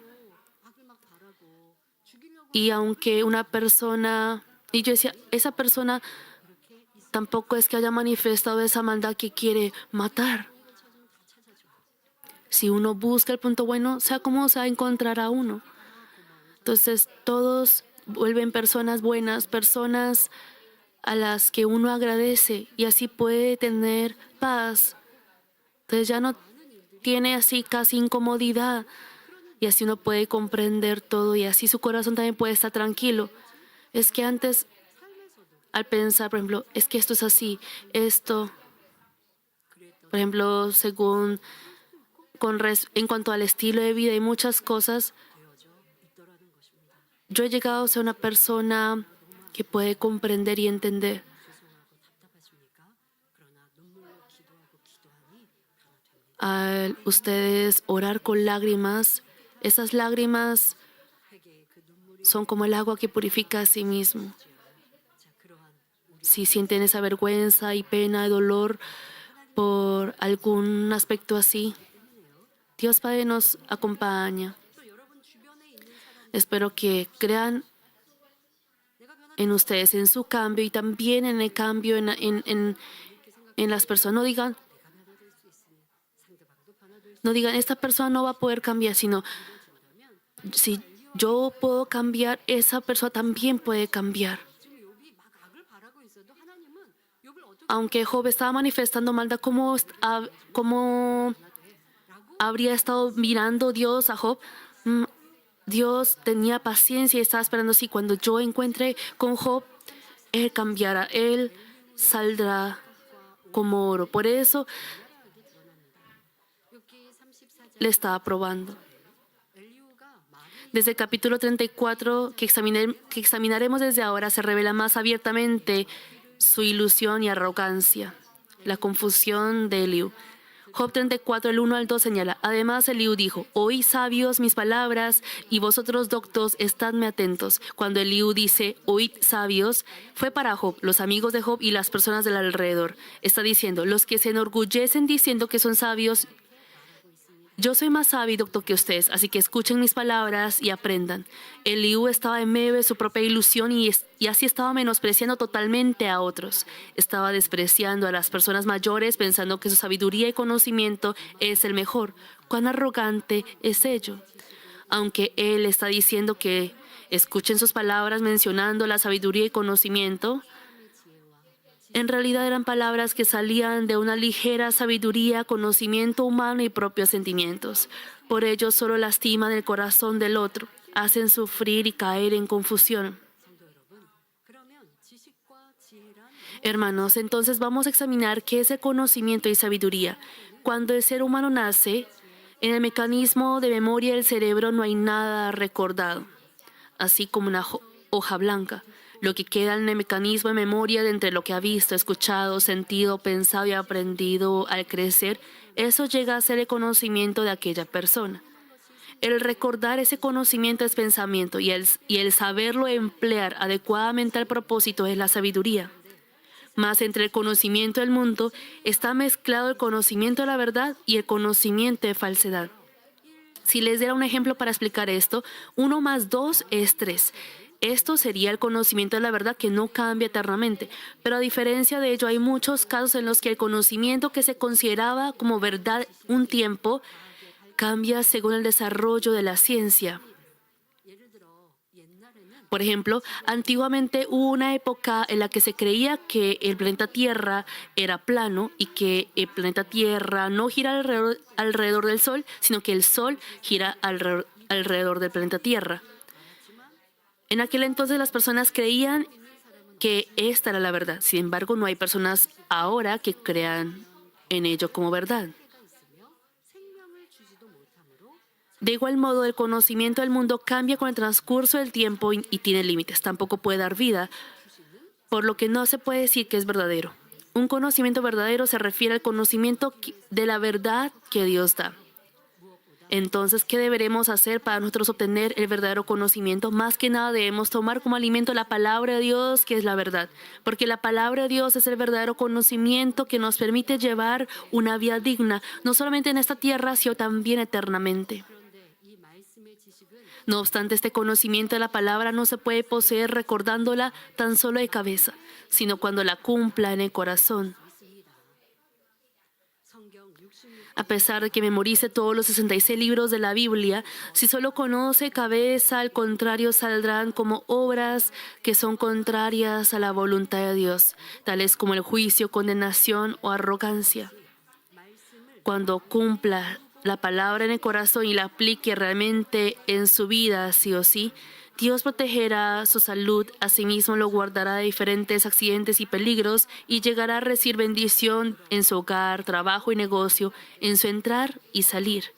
악을 막 바라고 죽이려고 Y aunque una persona, y yo decía, esa persona tampoco es que haya manifestado esa maldad que quiere matar. Si uno busca el punto bueno, sea como sea, encontrará uno. Entonces todos vuelven personas buenas, personas a las que uno agradece y así puede tener paz. Entonces ya no tiene así casi incomodidad y así uno puede comprender todo y así su corazón también puede estar tranquilo. Es que antes, al pensar, por ejemplo, es que esto es así, esto, por ejemplo, según en cuanto al estilo de vida y muchas cosas, yo he llegado a ser una persona que puede comprender y entender. 답답하십니까? 그러나 눈물로 기도하고 기도하니 변화됩니다. Al ustedes orar con lágrimas, esas lágrimas 회개의 그 눈물이 son como el agua que purifica a sí mismo. 자 그러한 Si sienten esa vergüenza y pena y dolor por algún aspecto así, Dios Padre nos acompaña. 또 여러분 주변에 있는 사람 Espero que crean 내가 변한 en ustedes, en su cambio y también en el cambio en las personas. No digan, 내가 변화될 수 있으니 상대방도 변화될 수 no digan, esta persona no va a poder cambiar, sino si yo puedo cambiar, esa persona también puede cambiar. 지금 욥이 막 악을 바라고 있어도 하나님은 욥을 어떻게 Aunque Job estaba manifestando maldad, ¿cómo habría estado mirando Dios a Job? Dios tenía paciencia y estaba esperando si cuando yo encuentre con Job, él cambiará, él saldrá como oro. Por eso 욥기 34장 le estaba probando. 엘리후가 말을 Desde el capítulo 34 que examinaremos desde ahora se revela más abiertamente su ilusión y arrogancia, la confusión de Eliú. Job 34, el 1 al 2 señala: además Eliú dijo: oí sabios mis palabras, y vosotros doctos, estadme atentos. Cuando Eliú dice oíd sabios, fue para Job, los amigos de Job y las personas del alrededor. Está diciendo: los que se enorgullecen diciendo que son sabios, yo soy más sabio y docto que ustedes, así que escuchen mis palabras y aprendan. Eliú estaba en medio de su propia ilusión y así estaba menospreciando totalmente a otros. Estaba despreciando a las personas mayores pensando que su sabiduría y conocimiento es el mejor. ¿Cuán arrogante es ello? Aunque él está diciendo que escuchen sus palabras mencionando la sabiduría y conocimiento, en realidad eran palabras que salían de una ligera sabiduría, conocimiento humano y propios sentimientos. Por ello solo lastiman el corazón del otro, hacen sufrir y caer en confusión. Hermanos, entonces vamos a examinar qué es el conocimiento y sabiduría. Cuando el ser humano nace, en el mecanismo de memoria del cerebro no hay nada recordado, así como una hoja blanca. Lo que queda en el mecanismo de memoria de entre lo que ha visto, escuchado, sentido, pensado y aprendido al crecer, eso llega a ser el conocimiento de aquella persona. El recordar ese conocimiento es pensamiento y el saberlo emplear adecuadamente al propósito es la sabiduría. Mas entre el conocimiento del mundo está mezclado el conocimiento de la verdad y el conocimiento de falsedad. Si les diera un ejemplo para explicar esto, 1 más 2 es 3. Esto sería el conocimiento de la verdad que no cambia eternamente. Pero a diferencia de ello, hay muchos casos en los que el conocimiento que se consideraba como verdad un tiempo cambia según el desarrollo de la ciencia. Por ejemplo, antiguamente hubo una época en la que se creía que el planeta Tierra era plano y que el planeta Tierra no gira alrededor del Sol, sino que el Sol gira alrededor del planeta Tierra. En aquel entonces las personas creían que esta era la verdad. Sin embargo, no hay personas ahora que crean en ello como verdad. De igual modo, el conocimiento del mundo cambia con el transcurso del tiempo y tiene límites. Tampoco puede dar vida, por lo que no se puede decir que es verdadero. Un conocimiento verdadero se refiere al conocimiento de la verdad que Dios da. Entonces, ¿qué deberemos hacer para nosotros obtener el verdadero conocimiento? Más que nada debemos tomar como alimento la palabra de Dios, que es la verdad. Porque la palabra de Dios es el verdadero conocimiento que nos permite llevar una vida digna, no solamente en esta tierra, sino también eternamente. No obstante, este conocimiento de la palabra no se puede poseer recordándola tan solo de cabeza, sino cuando la cumpla en el corazón. A pesar de que memorice todos los 66 libros de la Biblia, si solo conoce cabeza, al contrario saldrán como obras que son contrarias a la voluntad de Dios, tales como el juicio, condenación o arrogancia. Cuando cumpla la palabra en el corazón y la aplique realmente en su vida, sí o sí, Dios protegerá su salud, asimismo lo guardará de diferentes accidentes y peligros y llegará a recibir bendición en su hogar, trabajo y negocio, en su entrar y salir.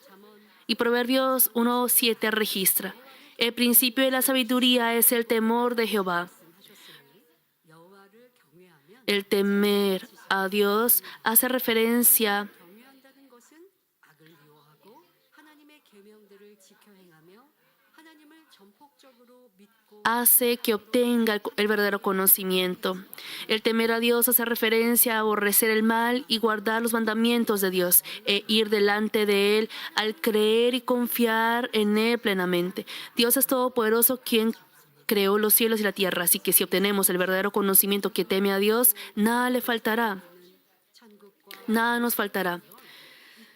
Y Proverbios 1:7 registra: el principio de la sabiduría es el temor de Jehová. El temer a Dios hace referencia hace que obtenga el verdadero conocimiento. El temer a Dios hace referencia a aborrecer el mal y guardar los mandamientos de Dios e ir delante de Él al creer y confiar en Él plenamente. Dios es todopoderoso, quien creó los cielos y la tierra, así que si obtenemos el verdadero conocimiento que teme a Dios, nada le faltará. Nada nos faltará.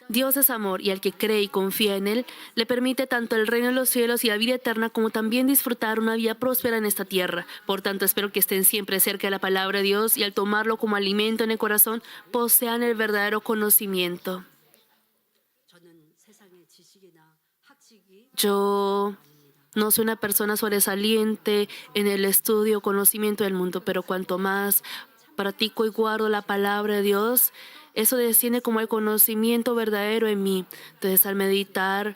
Dios es amor y al que cree y confía en Él, le permite tanto el reino de los cielos y la vida eterna como también disfrutar una vida próspera en esta tierra. Por tanto, espero que estén siempre cerca de la palabra de Dios y al tomarlo como alimento en el corazón, posean el verdadero conocimiento. Yo no soy una persona sobresaliente en el estudio o conocimiento del mundo, pero cuanto más practico y guardo la palabra de Dios, eso desciende como el conocimiento verdadero en mí. Entonces, al meditar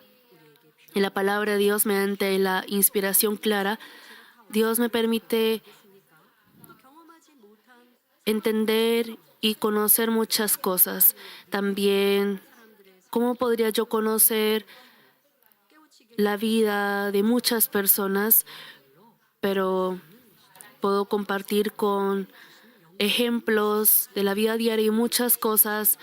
En la palabra de Dios, mediante la inspiración clara, Dios me permite 경험하지 못한 entender y conocer muchas cosas. También, ¿cómo podría yo conocer la vida de muchas personas? Pero puedo compartir con ejemplos de la vida diaria y muchas cosas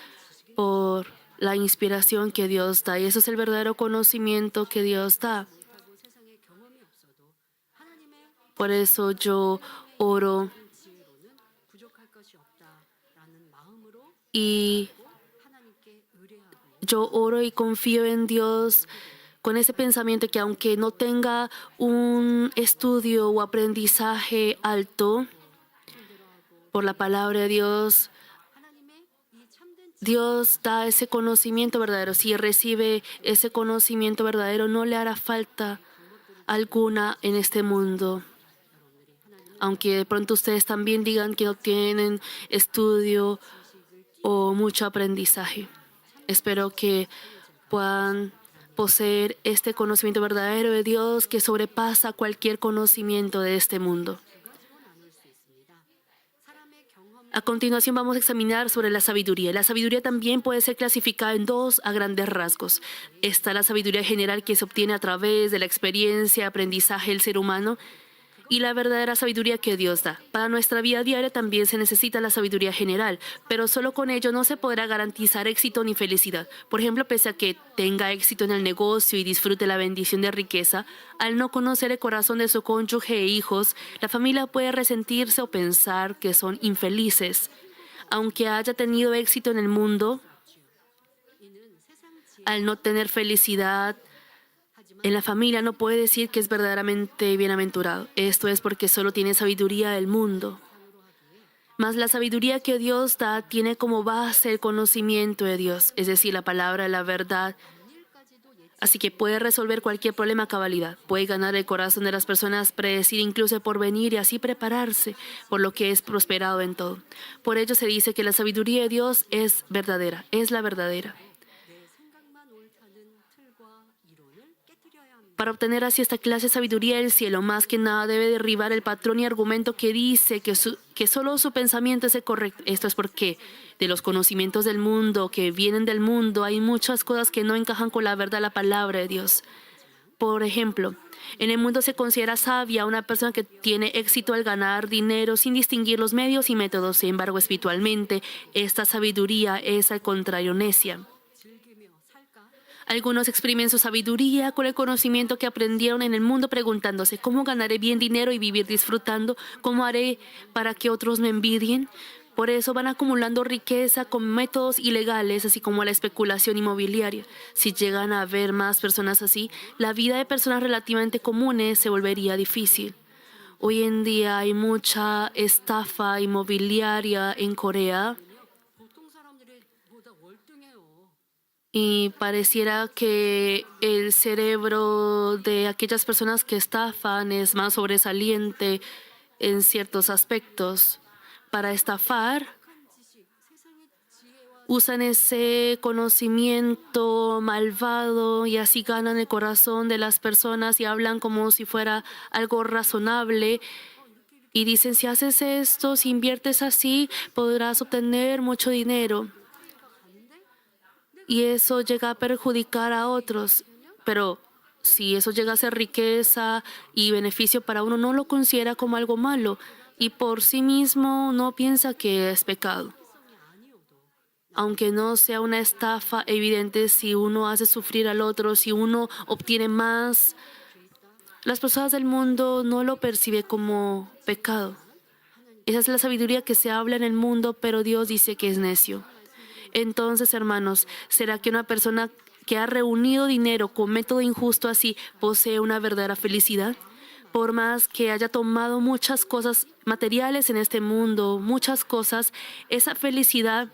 por la inspiración que Dios da. Y eso es el verdadero conocimiento que Dios da. 하고 세상에 경험이 없어도 하나님의 Por eso yo oro 지혜로는 부족할 것이 없다라는 마음으로 y 하나님께 의뢰하고 yo oro y confío en Dios con ese pensamiento que aunque no tenga un estudio o aprendizaje alto por la palabra de Dios, 하나님의 이 참된 Dios da ese conocimiento verdadero. Si recibe ese conocimiento verdadero, no le hará falta alguna en este mundo. Aunque de pronto ustedes también digan que no tienen estudio o mucho aprendizaje. Espero que puedan poseer este conocimiento verdadero de Dios que sobrepasa cualquier conocimiento de este mundo. 나눌 수 있습니다. 사람의 경험 A continuación vamos a examinar sobre la sabiduría. La sabiduría también puede ser clasificada en dos a grandes rasgos. Está la sabiduría general que se obtiene a través de la experiencia, aprendizaje del ser humano y la verdadera sabiduría que Dios da. Para nuestra vida diaria también se necesita la sabiduría general, pero solo con ello no se podrá garantizar éxito ni felicidad. Por ejemplo, pese a que tenga éxito en el negocio y disfrute la bendición de riqueza, al no conocer el corazón de su cónyuge e hijos, la familia puede resentirse o pensar que son infelices. Aunque haya tenido éxito en el mundo, al no tener felicidad en la familia, no puede decir que es verdaderamente bienaventurado. Esto es porque solo tiene sabiduría del mundo. Mas la sabiduría que Dios da tiene como base el conocimiento de Dios, es decir, la palabra de la verdad. Así que puede resolver cualquier problema a cabalidad. Puede ganar el corazón de las personas, predecir incluso el porvenir y así prepararse por lo que es prosperado en todo. Por ello se dice que la sabiduría de Dios es verdadera, es la verdadera. 내 생각만 옳다는 틀과 이론을 깨뜨려야 합니다. Para obtener así esta clase de sabiduría del cielo, más que nada debe derribar el patrón y argumento que dice que solo su pensamiento es el correcto. Esto es porque de los conocimientos del mundo, que vienen del mundo, hay muchas cosas que no encajan con la verdad de la palabra de Dios. Por ejemplo, en el mundo se considera sabia una persona que tiene éxito al ganar dinero sin distinguir los medios y métodos. Sin embargo, espiritualmente, esta sabiduría es al contrario necia. 즐기며 살까? Algunos exprimen su sabiduría con el conocimiento que aprendieron en el mundo preguntándose, ¿cómo ganaré bien dinero y vivir disfrutando? ¿Cómo haré para que otros me envidien? Por eso van acumulando riqueza con métodos ilegales, así como la especulación inmobiliaria. Si llegan a haber más personas así, la vida de personas relativamente comunes se volvería difícil. Hoy en día hay mucha estafa inmobiliaria en Corea. 보통 사람들보다 월등해요. Y pareciera que el cerebro de aquellas personas que estafan es más sobresaliente en ciertos aspectos. Para estafar, 착한 지식, 세상의 지혜와 usan ese conocimiento malvado y así ganan el corazón de las personas y hablan como si fuera algo razonable. Y dicen, si haces esto, si inviertes así, podrás obtener mucho dinero. Y eso llega a perjudicar a otros. Pero si eso llega a ser riqueza y beneficio para uno, no lo considera como algo malo. Y por sí mismo no piensa que es pecado. Aunque no sea una estafa evidente, si uno hace sufrir al otro, si uno obtiene más, las personas del mundo no lo perciben como pecado. Esa es la sabiduría que se habla en el mundo, pero Dios dice que es necio. Entonces, hermanos, ¿será que una persona que ha reunido dinero con método injusto así posee una verdadera felicidad? Por más que haya tomado muchas cosas materiales en este mundo, muchas cosas, esa felicidad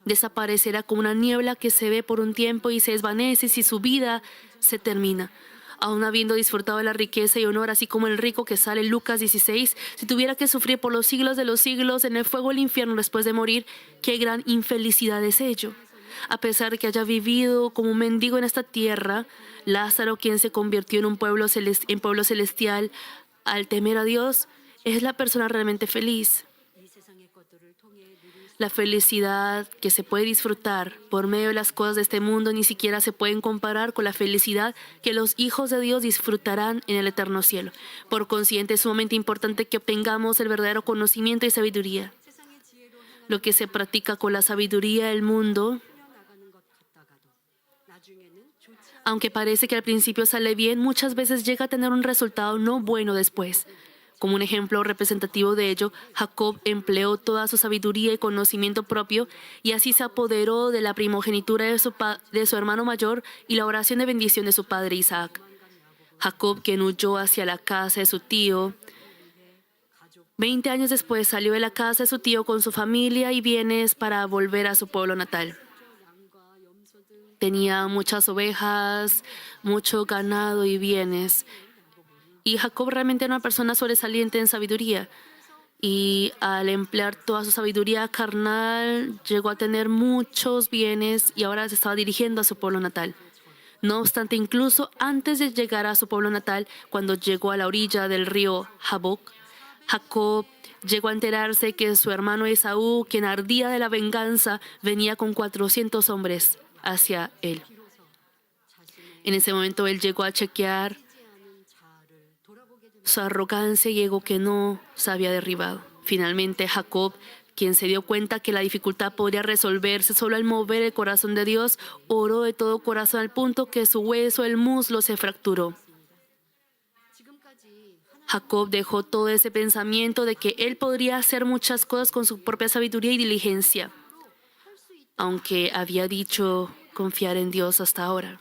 desaparecerá como una niebla que se ve por un tiempo y se desvanece si su vida se termina. Aún habiendo disfrutado de la riqueza y honor, así como el rico que sale en Lucas 16, si tuviera que sufrir por los siglos de los siglos en el fuego del infierno después de morir, qué gran infelicidad es ello. A pesar de que haya vivido como un mendigo en esta tierra, Lázaro, quien se convirtió en un pueblo, en pueblo celestial al temer a Dios, es la persona realmente feliz. 이 세상의 것들을 통해 누릴 수 La felicidad que se puede disfrutar por medio de las cosas de este mundo ni siquiera se pueden comparar con la felicidad que los hijos de Dios disfrutarán en el eterno cielo. Por consiguiente, es sumamente importante que obtengamos el verdadero conocimiento y sabiduría. 세상의 지혜로 행하는 Lo que se practica con la sabiduría del mundo, 나가는 것 같다가도 나중에는 좋지 않은 aunque parece que al principio sale bien, muchas veces llega a tener un resultado no bueno después. Como un ejemplo representativo de ello, Jacob empleó toda su sabiduría y conocimiento propio y así se apoderó de la primogenitura de su hermano mayor y la oración de bendición de su padre Isaac. Jacob, quien huyó hacia la casa de su tío, 20 años después salió de la casa de su tío con su familia y bienes para volver a su pueblo natal. 양과 염소 등 Tenía muchas ovejas, mucho ganado y bienes. Y Jacob realmente era una persona sobresaliente en sabiduría. Y al emplear toda su sabiduría carnal, llegó a tener muchos bienes y ahora se estaba dirigiendo a su pueblo natal. No obstante, incluso antes de llegar a su pueblo natal, cuando llegó a la orilla del río Jaboc, Jacob llegó a enterarse que su hermano Esaú, quien ardía de la venganza, venía con 400 hombres hacia él. En ese momento él llegó a chequear 않은 자아를 돌아보게 됩니다. su arrogancia y ego que no se había derribado. Finalmente, Jacob, quien se dio cuenta que la dificultad podría resolverse solo al mover el corazón de Dios, oró de todo corazón al punto que su hueso, el muslo, se fracturó. 지금까지 하나님 Jacob dejó todo ese pensamiento de que él podría hacer muchas cosas con su propia sabiduría y diligencia, 할수 있다. aunque había dicho confiar en Dios hasta ahora.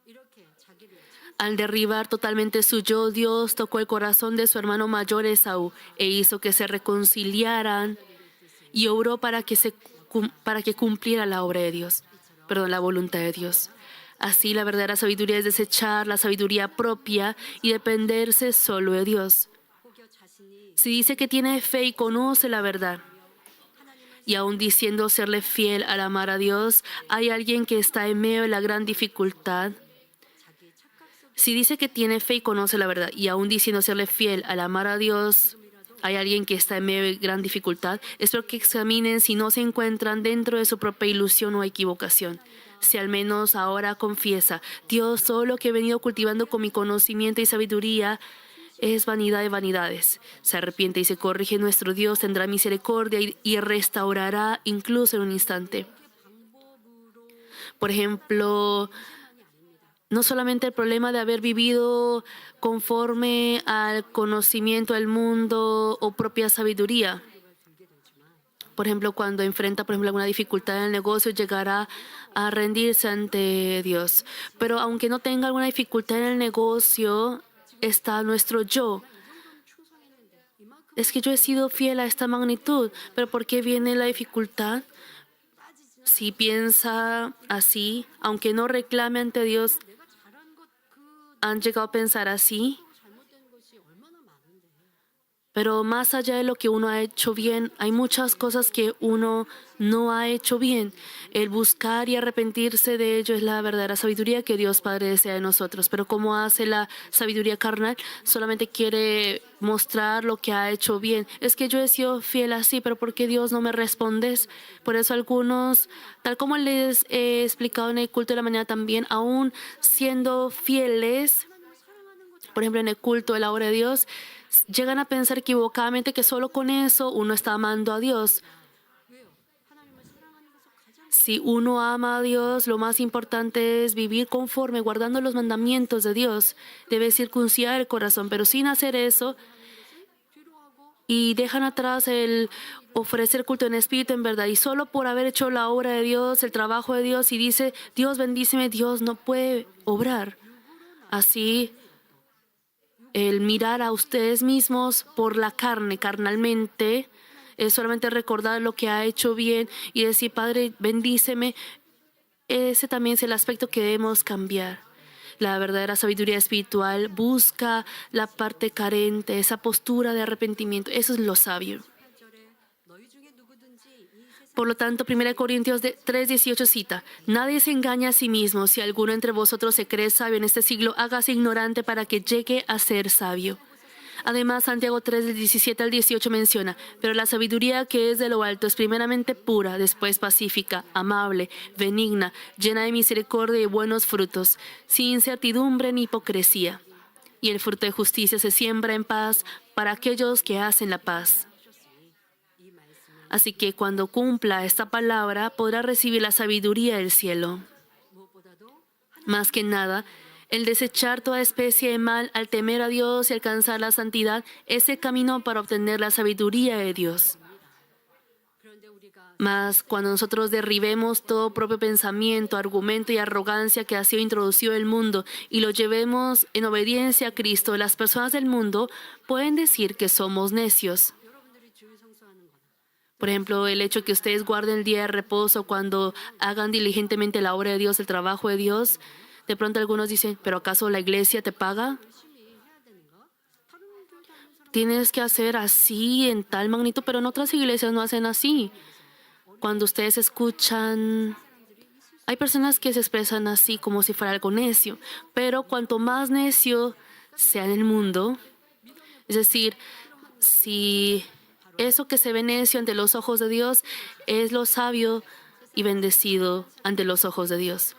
이렇게 자기를 Al derribar totalmente su yo, Dios tocó el corazón de su hermano mayor Esaú e hizo que se reconciliaran y obró para que cumpliera la obra de Dios, la voluntad de Dios. Así la verdadera sabiduría es desechar la sabiduría propia y dependerse solo de Dios. 혹여 자신이 Si dice que tiene fe y conoce la verdad, y aún diciendo serle fiel al amar a Dios, hay alguien que está en medio de la gran dificultad. 자기의 착각 속 Si dice que tiene fe y conoce la verdad, y aún diciendo serle fiel al amar a Dios, hay alguien que está en medio de gran dificultad, espero que examinen si no se encuentran dentro de su propia ilusión o equivocación. Si al menos ahora confiesa, Dios, todo lo que he venido cultivando con mi conocimiento y sabiduría es vanidad de vanidades. Se arrepiente y se corrige, nuestro Dios tendrá misericordia y restaurará incluso en un instante. Por ejemplo, no solamente el problema de haber vivido conforme al conocimiento del mundo o propia sabiduría. Por ejemplo, cuando enfrenta, alguna dificultad en el negocio, llegará a rendirse ante Dios. Pero aunque no tenga alguna dificultad en el negocio, está nuestro yo. Es que yo he sido fiel a esta magnitud, pero ¿por qué viene la dificultad? Si piensa así, aunque no reclame ante Dios, han llegado a pensar así. 잘못된 것이 얼마나 많은데. Pero más allá de lo que uno ha hecho bien, hay muchas cosas que uno no ha hecho bien. El buscar y arrepentirse de ello es la verdadera sabiduría que Dios Padre desea de nosotros. Pero ¿cómo hace la sabiduría carnal? Solamente quiere mostrar lo que ha hecho bien. Es que yo he sido fiel así, pero ¿por qué Dios no me respondes? Por eso algunos, tal como les he explicado en el culto de la mañana también, aún siendo fieles, por ejemplo en el culto de la obra de Dios, llegan a pensar equivocadamente que solo con eso uno está amando a Dios. 왜요? 하나님을 사랑하는 것은 가장 Si uno ama a Dios, lo más importante es vivir conforme, guardando los mandamientos de Dios. Debe circuncidar el corazón, pero sin hacer eso 필요하고 y dejan atrás el ofrecer culto en espíritu, en verdad, y solo por haber hecho la obra de Dios, el trabajo de Dios, y dice, Dios bendíceme, Dios no puede obrar. Así, el mirar a ustedes mismos por la carne, carnalmente, es solamente recordar lo que ha hecho bien y decir, Padre, bendíceme. Ese también es el aspecto que debemos cambiar. La verdadera sabiduría espiritual busca la parte carente, esa postura de arrepentimiento. Eso es lo sabio. 8절에 너희 중에 누구든지 이 세상 Por lo tanto, 1 Corintios 3:18 cita: nadie se engaña a sí mismo. Si alguno entre vosotros se cree sabio en este siglo, hágase ignorante para que llegue a ser sabio. Además, Santiago 3, del 17 al 18 menciona: pero la sabiduría que es de lo alto es primeramente pura, después pacífica, amable, benigna, llena de misericordia y buenos frutos, sin incertidumbre ni hipocresía. Y el fruto de justicia se siembra en paz para aquellos que hacen la paz. Así que cuando cumpla esta palabra, podrá recibir la sabiduría del cielo. Más que nada, el desechar toda especie de mal al temer a Dios y alcanzar la santidad es el camino para obtener la sabiduría de Dios. Mas cuando nosotros derribemos todo propio pensamiento, argumento y arrogancia que ha sido introducido en el mundo y lo llevemos en obediencia a Cristo, las personas del mundo pueden decir que somos necios. Por ejemplo, el hecho que ustedes guarden el día de reposo cuando hagan diligentemente la obra de Dios, el trabajo de Dios. De pronto algunos dicen: ¿pero acaso la iglesia te paga? Tienes que hacer así en tal magnitud, pero en otras iglesias no hacen así. Cuando ustedes escuchan, hay personas que se expresan así como si fuera algo necio, pero cuanto más necio sea en el mundo, es decir, si eso que se ve necio ante los ojos de Dios es lo sabio y bendecido ante los ojos de Dios.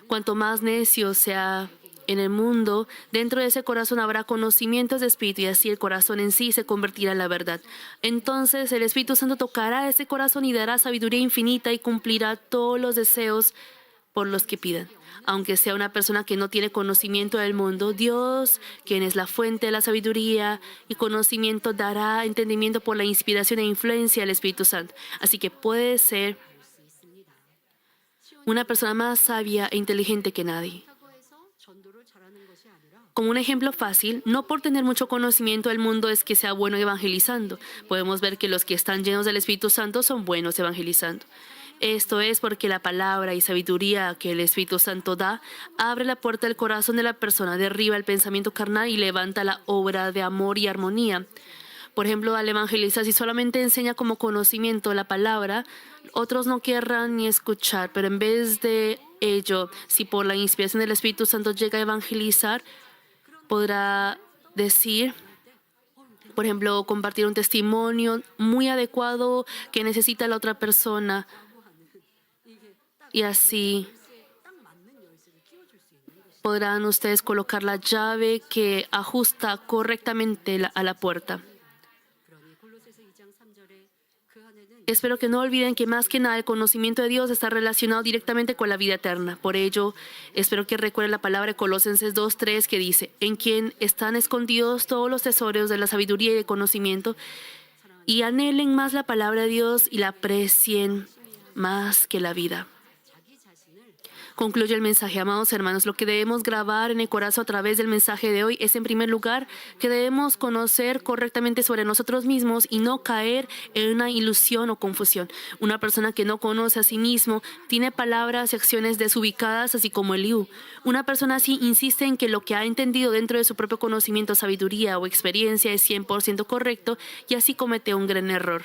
Cuanto más necio sea en el mundo, dentro de ese corazón habrá conocimientos de espíritu y así el corazón en sí se convertirá en la verdad. Entonces el Espíritu Santo tocará ese corazón y dará sabiduría infinita y cumplirá todos los deseos por los que pidan. Aunque sea una persona que no tiene conocimiento del mundo, Dios, quien es la fuente de la sabiduría y conocimiento, dará entendimiento por la inspiración e influencia del Espíritu Santo. Así que puede ser una persona más sabia e inteligente que nadie. Como un ejemplo fácil, no por tener mucho conocimiento del mundo es que sea bueno evangelizando. Podemos ver que los que están llenos del Espíritu Santo son buenos evangelizando. Esto es porque la palabra y sabiduría que el Espíritu Santo da abre la puerta del corazón de la persona, derriba el pensamiento carnal y levanta la obra de amor y armonía. Por ejemplo, al evangelizar, si solamente enseña como conocimiento la palabra, otros no querrán ni escuchar, pero en vez de ello, si por la inspiración del Espíritu Santo llega a evangelizar, podrá decir, por ejemplo, compartir un testimonio muy adecuado que necesita la otra persona. Y así podrán ustedes colocar la llave que ajusta correctamente a la puerta. Espero que no olviden que más que nada el conocimiento de Dios está relacionado directamente con la vida eterna. Por ello, espero que recuerden la palabra de Colosenses 2:3 que dice: en quien están escondidos todos los tesoros de la sabiduría y del conocimiento, y anhelen más la palabra de Dios y la aprecien más que la vida. Concluye el mensaje, amados hermanos. Lo que debemos grabar en el corazón a través del mensaje de hoy es, en primer lugar, que debemos conocer correctamente sobre nosotros mismos y no caer en una ilusión o confusión. Una persona que no conoce a sí mismo tiene palabras y acciones desubicadas, así como Eliú. Una persona así insiste en que lo que ha entendido dentro de su propio conocimiento, sabiduría o experiencia es 100% correcto y así comete un gran error.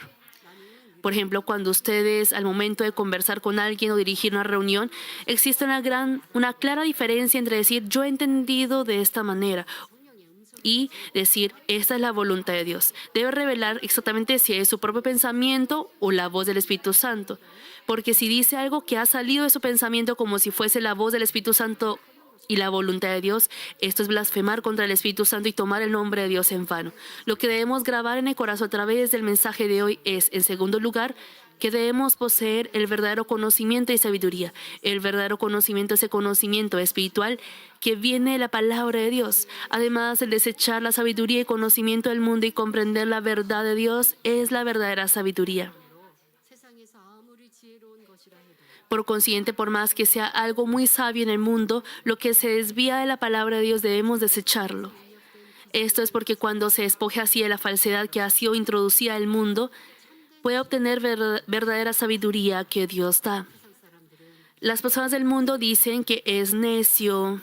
Por ejemplo, cuando ustedes al momento de conversar con alguien o dirigir una reunión, existe una clara diferencia entre decir yo he entendido de esta manera y decir esta es la voluntad de Dios. Debe revelar exactamente si es su propio pensamiento o la voz del Espíritu Santo. Porque si dice algo que ha salido de su pensamiento como si fuese la voz del Espíritu Santo y la voluntad de Dios, esto es blasfemar contra el Espíritu Santo y tomar el nombre de Dios en vano. Lo que debemos grabar en el corazón a través del mensaje de hoy es, en segundo lugar, que debemos poseer el verdadero conocimiento y sabiduría. El verdadero conocimiento es el conocimiento espiritual que viene de la palabra de Dios. Además, el desechar la sabiduría y conocimiento del mundo y comprender la verdad de Dios es la verdadera sabiduría. Por consiguiente, por más que sea algo muy sabio en el mundo, lo que se desvía de la palabra de Dios debemos desecharlo. Esto es porque cuando se despoje así de la falsedad que ha sido introducida al mundo, puede obtener verdadera sabiduría que Dios da. Las personas del mundo dicen que es necio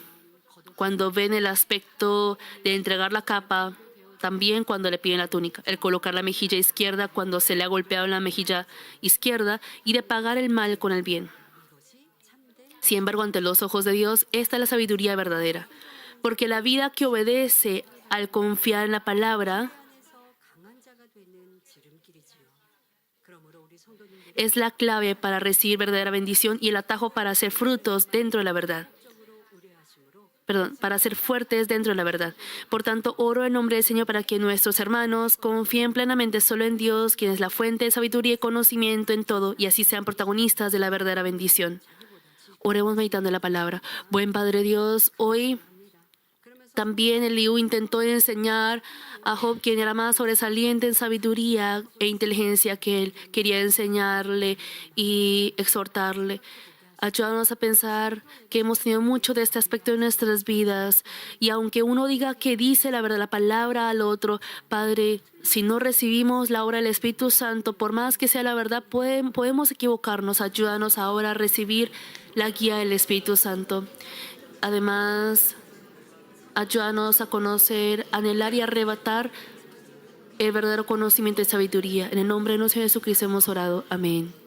cuando ven el aspecto de entregar la capa también cuando le piden la túnica, el colocar la mejilla izquierda cuando se le ha golpeado en la mejilla izquierda y de pagar el mal con el bien. Sin embargo, ante los ojos de Dios, esta es la sabiduría verdadera, porque la vida que obedece al confiar en la palabra es la clave para recibir verdadera bendición y el atajo para hacer frutos dentro de la verdad. Para ser fuertes dentro de la verdad. Por tanto, oro en nombre del Señor para que nuestros hermanos confíen plenamente solo en Dios, quien es la fuente de sabiduría y conocimiento en todo, y así sean protagonistas de la verdadera bendición. Oremos meditando en la palabra. Buen Padre Dios, hoy también Eliú intentó enseñar a Job, quien era más sobresaliente en sabiduría e inteligencia que él. Quería enseñarle y exhortarle. Ayúdanos a pensar que hemos tenido mucho de este aspecto en nuestras vidas. Y aunque uno diga que dice la verdad, la palabra al otro, Padre, si no recibimos la obra del Espíritu Santo, por más que sea la verdad, podemos equivocarnos. Ayúdanos ahora a recibir la guía del Espíritu Santo. Además, ayúdanos a conocer, anhelar y arrebatar el verdadero conocimiento y sabiduría. En el nombre de nuestro Señor Jesucristo hemos orado. Amén.